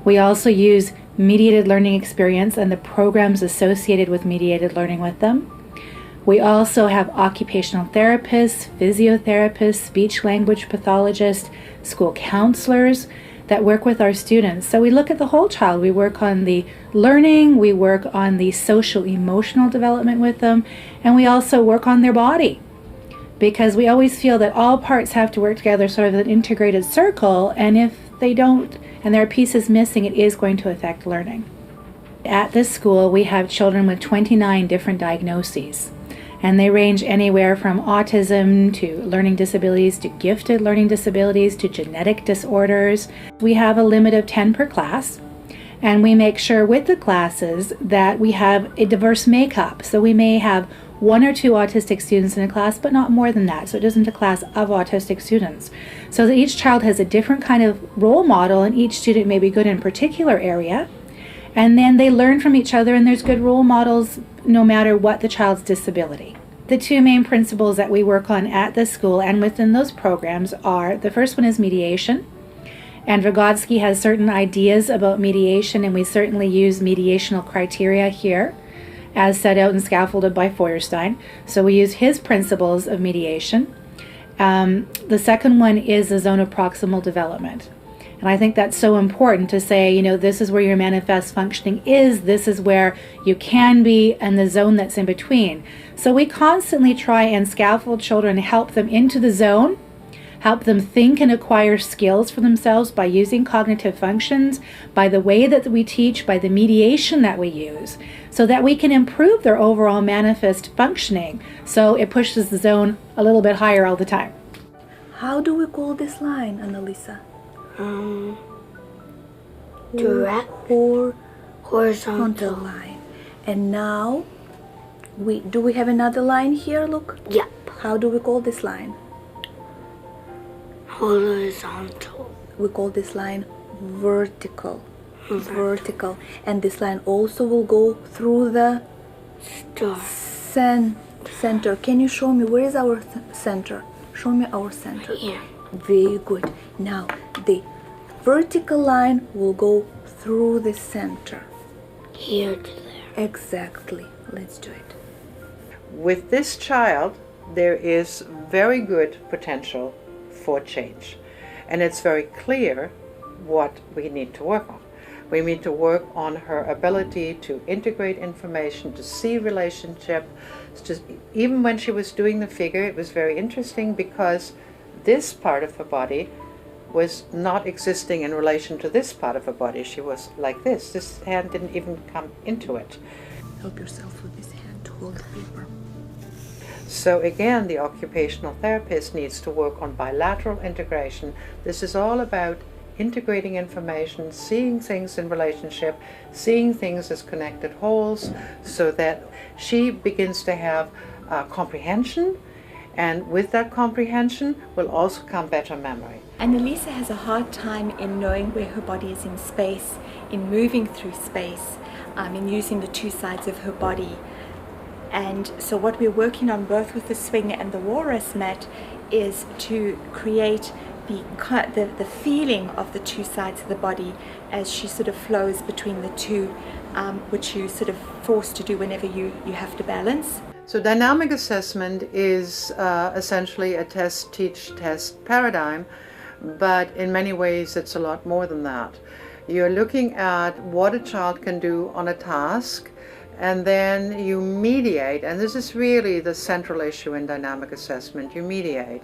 we also use mediated learning experience and the programs associated with mediated learning with them. We also have occupational therapists, physiotherapists, speech-language pathologists, school counselors that work with our students. So we look at the whole child. We work on the learning, we work on the social-emotional development with them, and we also work on their body. Because we always feel that all parts have to work together, sort of an integrated circle, and if they don't, and there are pieces missing, it is going to affect learning. At this school, we have children with 29 different diagnoses. And they range anywhere from autism to learning disabilities to gifted learning disabilities to genetic disorders. We have a limit of 10 per class, and we make sure with the classes that we have a diverse makeup. So we may have 1 or 2 autistic students in a class, but not more than that. So it isn't a class of autistic students. So that each child has a different kind of role model, and each student may be good in a particular area. And then they learn from each other, and there's good role models no matter what the child's disability. The 2 main principles that we work on at the school and within those programs are, the first one is mediation. And Vygotsky has certain ideas about mediation, and we certainly use mediational criteria here as set out and scaffolded by Feuerstein. So we use his principles of mediation. The second one is the zone of proximal development. And I think that's so important to say, this is where your manifest functioning is, this is where you can be, and the zone that's in between. So we constantly try and scaffold children, help them into the zone, help them think and acquire skills for themselves by using cognitive functions, by the way that we teach, by the mediation that we use, so that we can improve their overall manifest functioning. So it pushes the zone a little bit higher all the time. How do we call this line, Annalisa? Direct or horizontal line. And now, do we have another line here? Look. Yep. How do we call this line? Horizontal. We call this line vertical. Vertical. And this line also will go through the center. Can you show me where is our center? Show me our center. Here. Very good. Now the vertical line will go through the center. Here to there. Exactly. Let's do it. With this child, there is very good potential for change. And it's very clear what we need to work on. We need to work on her ability to integrate information, to see relationship. Even when she was doing the figure, it was very interesting because this part of her body was not existing in relation to this part of her body. She was like this. This hand didn't even come into it. Help yourself with this hand to hold the paper. So again, the occupational therapist needs to work on bilateral integration. This is all about integrating information, seeing things in relationship, seeing things as connected wholes, so that she begins to have comprehension, and with that comprehension will also come better memory. Annalisa has a hard time in knowing where her body is in space, in moving through space, in using the two sides of her body. And so what we're working on both with the swing and the walrus mat is to create the feeling of the two sides of the body as she sort of flows between the two, which you sort of forced to do whenever you have to balance. So dynamic assessment is essentially a test, teach, test paradigm, but in many ways it's a lot more than that. You're looking at what a child can do on a task, and then you mediate, and this is really the central issue in dynamic assessment. You mediate,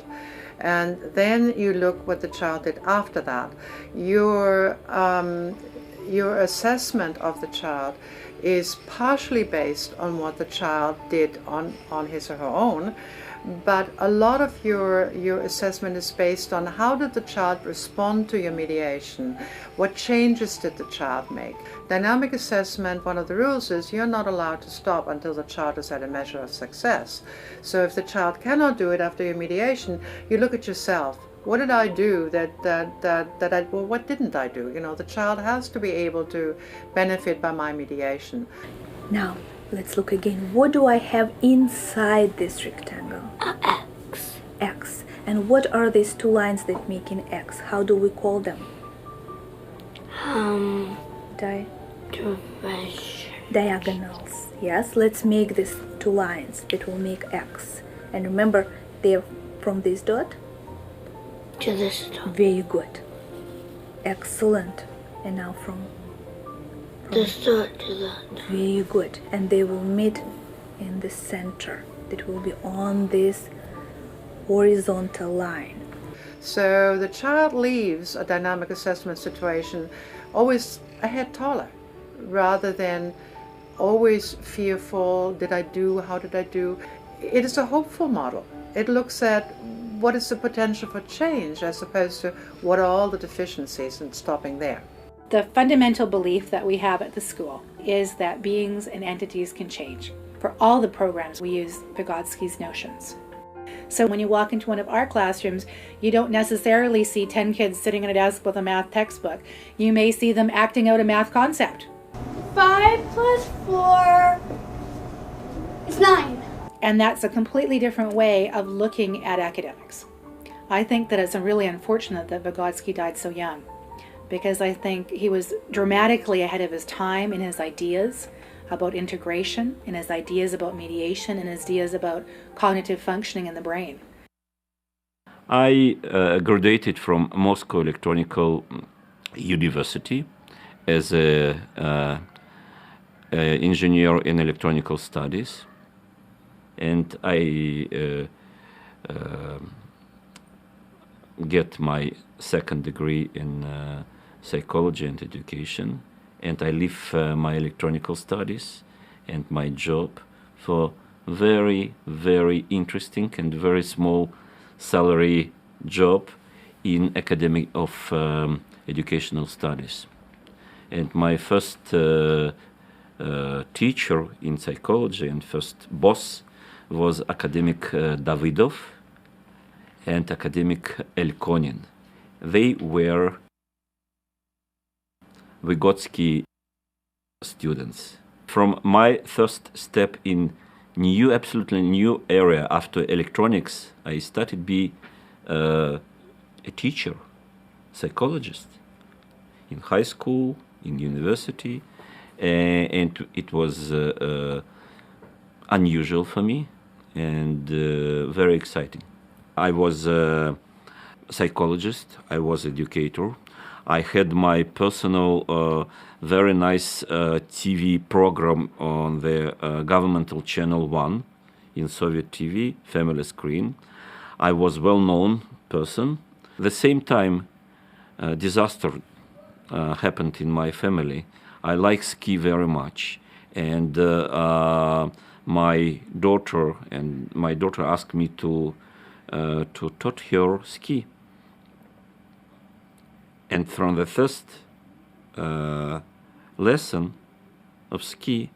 and then you look what the child did after that. Your assessment of the child is partially based on what the child did on his or her own, but a lot of your assessment is based on how did the child respond to your mediation, what changes did the child make. Dynamic assessment, one of the rules is you're not allowed to stop until the child is at a measure of success. So if the child cannot do it after your mediation, you look at yourself. What did I do well, what didn't I do? You know, the child has to be able to benefit by my mediation. Now, let's look again. What do I have inside this rectangle? X. X. And what are these two lines that make an X? How do we call them? Diagonals. Yes, let's make these two lines that will make X. And remember, they're from this dot to this dot. Very good. Excellent. And now from this dot to that. Very good. And they will meet in the center. That will be on this horizontal line. So the child leaves a dynamic assessment situation always a head taller, rather than always fearful, did I do, how did I do? It is a hopeful model. It looks at what is the potential for change as opposed to what are all the deficiencies and stopping there. The fundamental belief that we have at the school is that beings and entities can change. For all the programs, we use Vygotsky's notions. So when you walk into one of our classrooms, you don't necessarily see 10 kids sitting at a desk with a math textbook. You may see them acting out a math concept. 5 plus 4 is 9. And that's a completely different way of looking at academics. I think that it's really unfortunate that Vygotsky died so young, because I think he was dramatically ahead of his time in his ideas about integration, in his ideas about mediation, and his ideas about cognitive functioning in the brain. I graduated from Moscow Electronical University as an engineer in electronical studies, and I get my second degree in psychology and education, and I leave my electronical studies and my job for very, very interesting and very small salary job in academic of educational studies. And my first teacher in psychology and first boss was academic Davidov and academic Elkonin. They were Vygotsky students. From my first step in absolutely new area after electronics, I started to be a teacher, psychologist in high school, in university, and it was unusual for me and very exciting. I was psychologist, I was educator. I had my personal, very nice TV program on the governmental channel 1 in Soviet TV, family screen. I was well-known person. At the same time, disaster happened in my family. I like ski very much, and my daughter asked me to taught her ski. And from the first lesson of ski,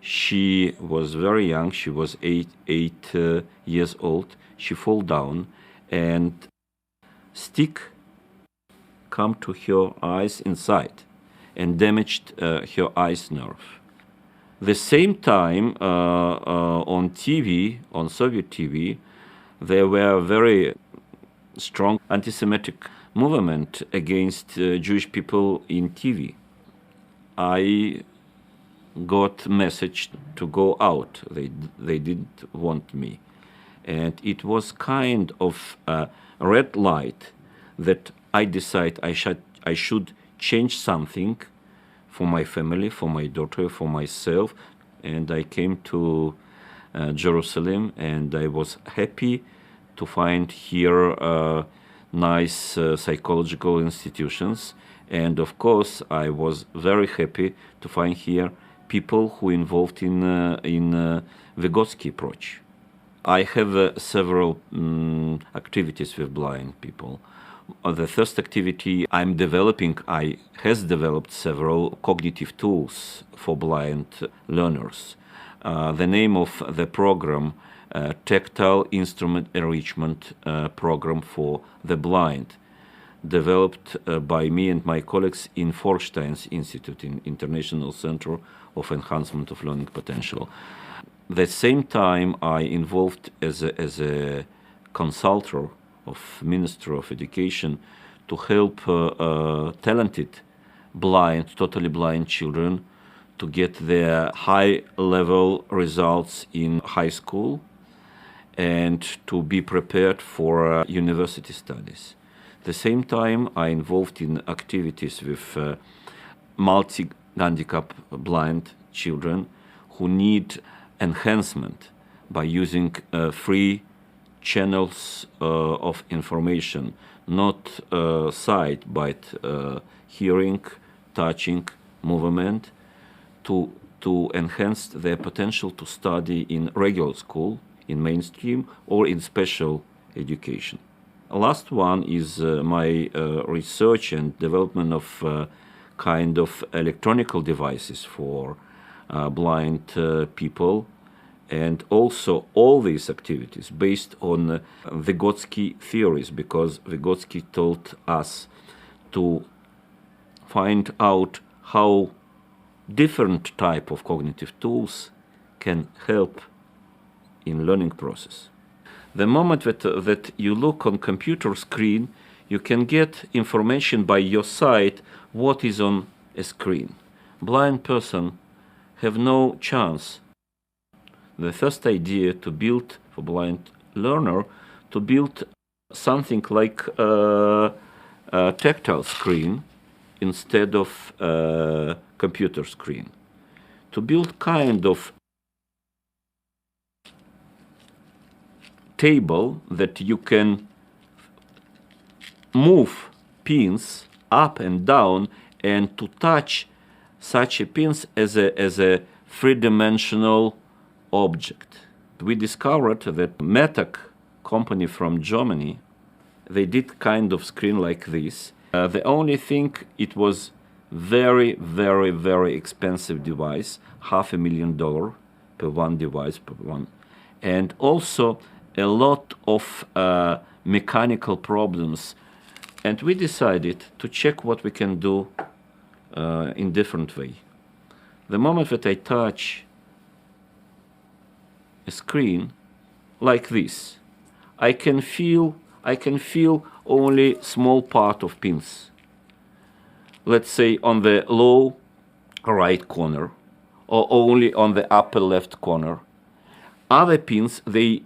she was very young. She was eight years old. She fall down, and stick come to her eyes inside and damaged her eyes nerve. The same time on TV, on Soviet TV, there were very strong anti-Semitic movement against Jewish people in TV. I got message to go out. They didn't want me. And it was kind of a red light that I decided I should change something for my family, for my daughter, for myself. And I came to Jerusalem, and I was happy to find here nice psychological institutions. And of course, I was very happy to find here people who involved in Vygotsky approach. I have several activities with blind people. The first activity I'm developing, I has developed several cognitive tools for blind learners. The name of the program, Tactile Instrument Enrichment Program for the Blind, developed by me and my colleagues in Forstein's Institute, in International Center of Enhancement of Learning Potential. The same time, I involved as a consultant of Minister of Education to help talented blind, totally blind children to get their high-level results in high school and to be prepared for university studies. At the same time, I involved in activities with multi-handicap blind children who need enhancement by using free channels of information, not sight, but hearing, touching, movement, to enhance their potential to study in regular school, in mainstream, or in special education. Last one is my research and development of kind of electronical devices for blind people, and also all these activities based on Vygotsky theories, because Vygotsky told us to find out how different type of cognitive tools can help in learning process. The moment that you look on computer screen, you can get information by your sight what is on a screen. Blind person have no chance. The first idea to build for blind learner, to build something like a tactile screen instead of a computer screen. To build kind of table that you can move pins up and down and to touch such a pins as a three-dimensional object. We discovered that Metac company from Germany, they did kind of screen like this. The only thing, it was very, very, very expensive device, $500,000 per one device, per one. And also a lot of mechanical problems. And we decided to check what we can do in different way. The moment that I touch a screen like this, I can feel only small part of pins. Let's say on the low right corner, or only on the upper left corner. Other pins, they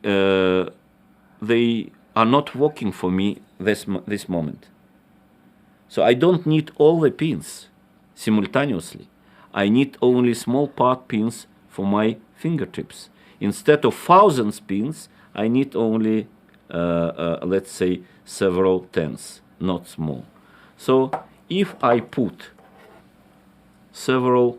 are not working for me this moment. So I don't need all the pins simultaneously. I need only small part pins for my fingertips. Instead of thousands pins, I need only, let's say, several tens, not small. So if I put several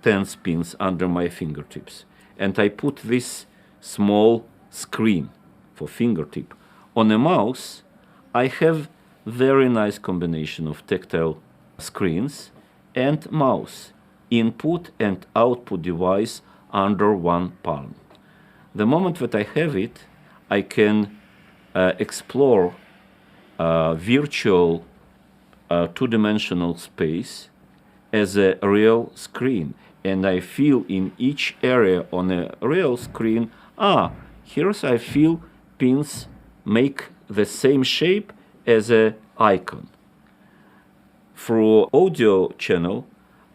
tens pins under my fingertips, and I put this small screen for fingertip on a mouse, I have very nice combination of tactile screens and mouse, input and output device under one palm. The moment that I have it, I can explore virtual two-dimensional space as a real screen. And I feel in each area on a real screen, here's I feel pins make the same shape as an icon. Through audio channel,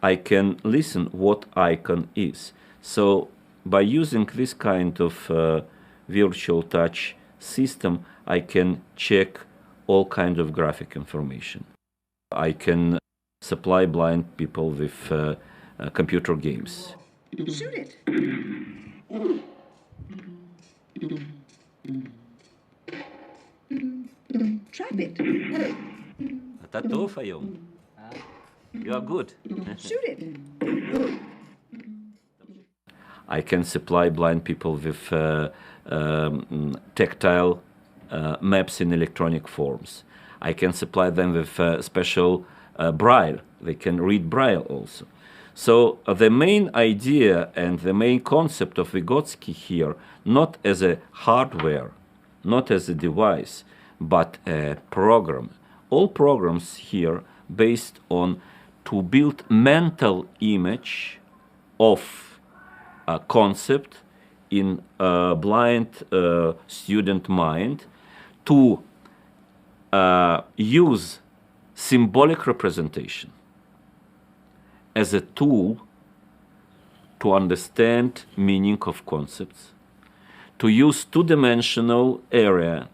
I can listen what icon is. So by using this kind of virtual touch system, I can check all kind of graphic information. I can supply blind people with computer games. Shoot it. Trap it. אתה טוב היום. You are good. Shoot it. I can supply blind people with tactile maps in electronic forms. I can supply them with special braille. They can read braille also. So the main idea and the main concept of Vygotsky here, not as a hardware, not as a device, but a program. All programs here based on to build mental image of a concept in a blind student mind, to use symbolic representation as a tool to understand meaning of concepts, to use two-dimensional area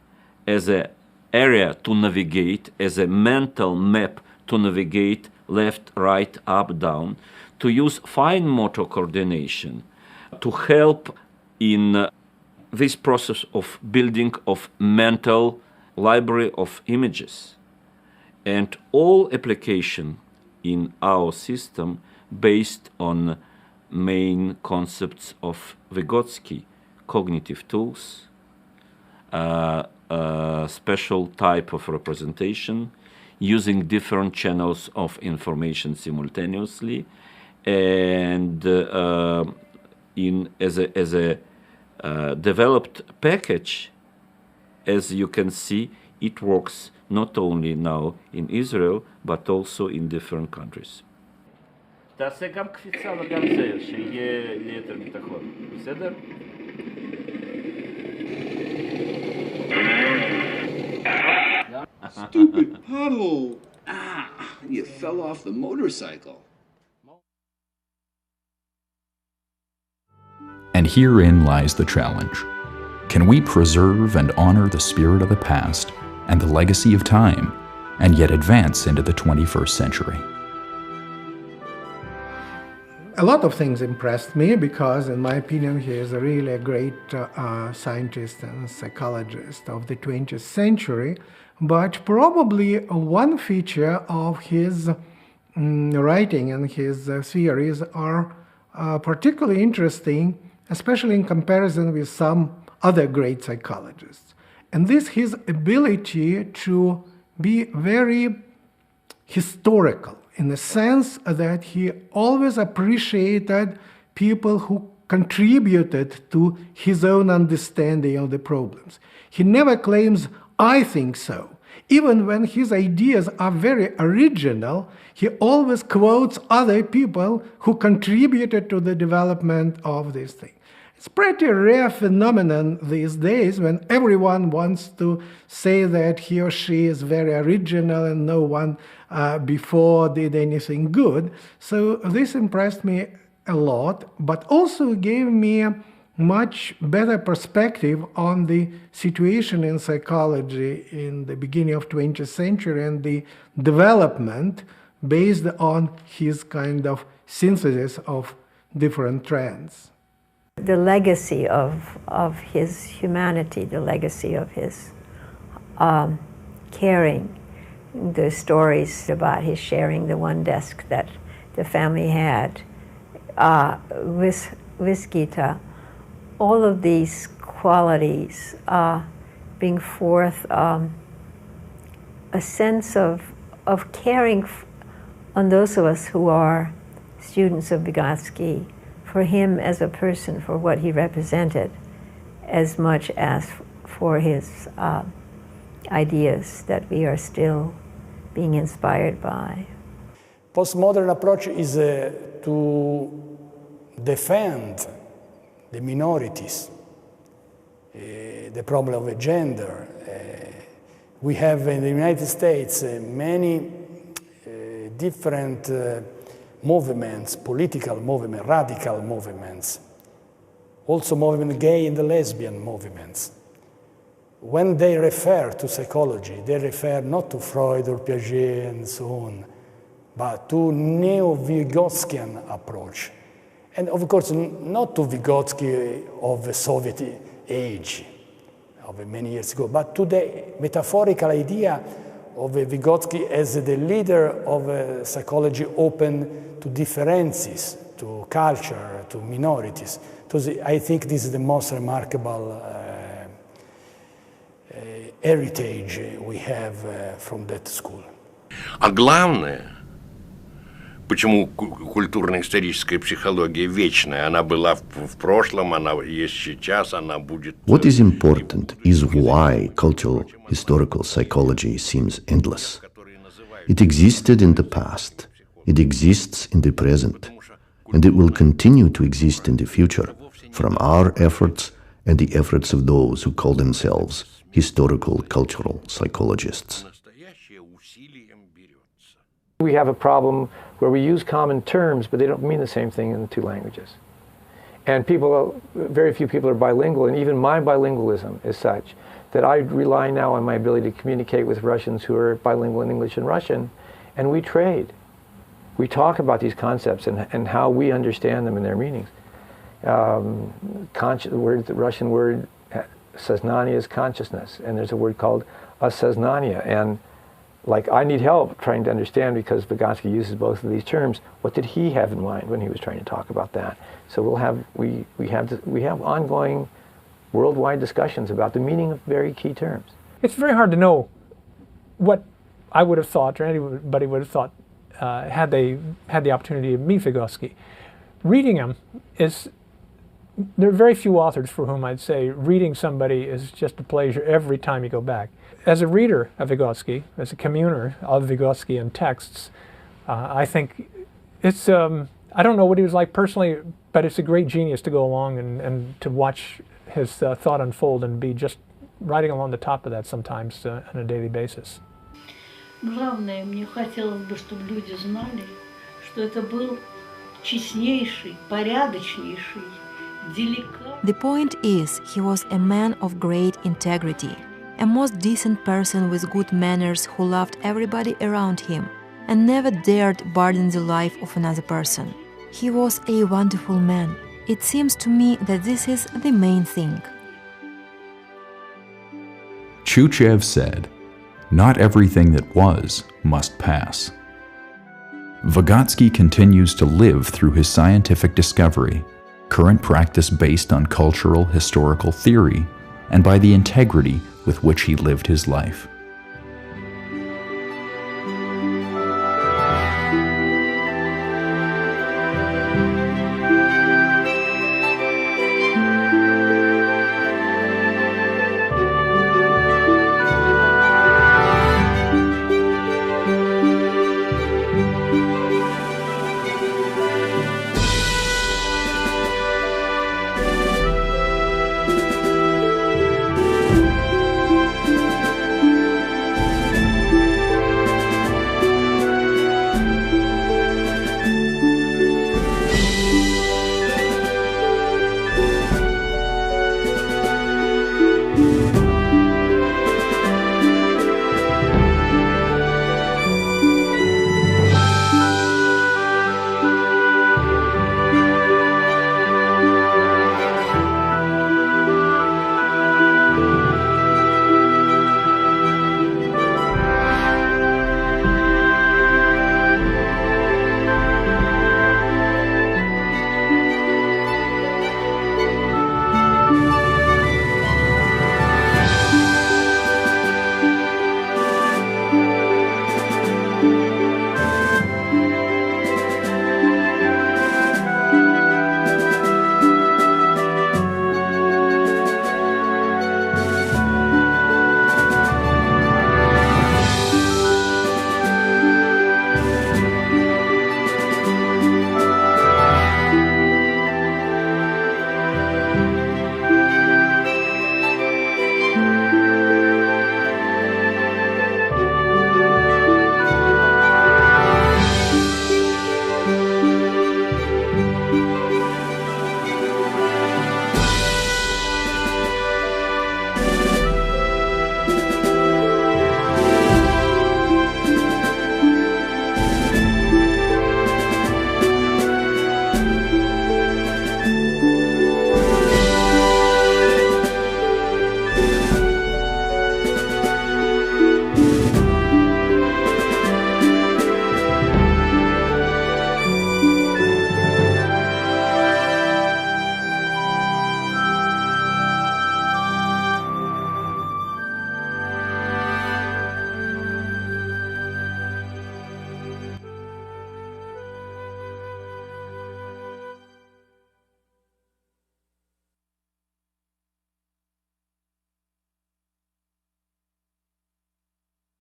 as an area to navigate, as a mental map to navigate left, right, up, down, to use fine motor coordination to help in this process of building of mental library of images. And all application in our system based on main concepts of Vygotsky, cognitive tools, special type of representation, using different channels of information simultaneously, and as a developed package, as you can see, it works not only now in Israel, but also in different countries. תעשה גם קפיצה וגם זה, שיהיה ליתר ביטחון. בסדר? Stupid puddle! You fell off the motorcycle. And herein lies the challenge. Can we preserve and honor the spirit of the past and the legacy of time, and yet advance into the 21st century? A lot of things impressed me because, in my opinion, he is really a great scientist and psychologist of the 20th century. But probably one feature of his writing and his theories are particularly interesting, especially in comparison with some other great psychologists. And this his ability to be very historical, in the sense that he always appreciated people who contributed to his own understanding of the problems. He never claims, "I think so." Even when his ideas are very original, he always quotes other people who contributed to the development of this thing. It's a pretty rare phenomenon these days when everyone wants to say that he or she is very original and no one before did anything good. So this impressed me a lot, but also gave me much better perspective on the situation in psychology in the beginning of 20th century and the development based on his kind of synthesis of different trends. The legacy of his humanity, the legacy of his caring, the stories about his sharing the one desk that the family had, Vygotsky, all of these qualities bring forth a sense of caring on those of us who are students of Vygotsky, for him as a person, for what he represented, as much as for his ideas that we are still being inspired by. Postmodern approach is to defend the minorities, the problem of gender. We have in the United States many different movements, political movements, radical movements, also movement gay and the lesbian movements. When they refer to psychology, they refer not to Freud or Piaget and so on, but to neo-Vygotskian approach. And of course, not to Vygotsky of the Soviet age, of many years ago, but to the metaphorical idea of Vygotsky as the leader of psychology open to differences, to culture, to minorities. So I think this is the most remarkable heritage we have from that school. А главное, почему культурно-историческая психология вечная, она была в прошлом, она есть сейчас, она будет... What is important is why cultural historical psychology seems endless. It existed in the past, it exists in the present, and it will continue to exist in the future from our efforts and the efforts of those who call themselves historical cultural psychologists. We have a problem where we use common terms, but they don't mean the same thing in the two languages. And very few people are bilingual, and even my bilingualism is such that I rely now on my ability to communicate with Russians who are bilingual in English and Russian, and we trade. We talk about these concepts and how we understand them and their meanings. The Russian word сознание is consciousness, and there's a word called осознание, and like I need help trying to understand, because Vygotsky uses both of these terms, what did he have in mind when he was trying to talk about that? So we have ongoing worldwide discussions about the meaning of very key terms. It's very hard to know what I would have thought, or anybody would have thought, had they had the opportunity to meet Vygotsky. Reading him there are very few authors for whom I'd say reading somebody is just a pleasure every time you go back. As a reader of Vygotsky, as a communer of Vygotskyan texts, I think it's, I don't know what he was like personally, but it's a great genius to go along and to watch his thought unfold and be just riding along the top of that sometimes on a daily basis. Главное, мне хотелось бы, чтобы люди знали, что это был честнейший, порядочнейший, деликатный. The point is, he was a man of great integrity, a most decent person with good manners who loved everybody around him and never dared burden the life of another person. He was a wonderful man. It seems to me that this is the main thing. Chuchev said, "Not everything that was must pass." Vygotsky continues to live through his scientific discovery, current practice based on cultural historical theory, and by the integrity with which he lived his life.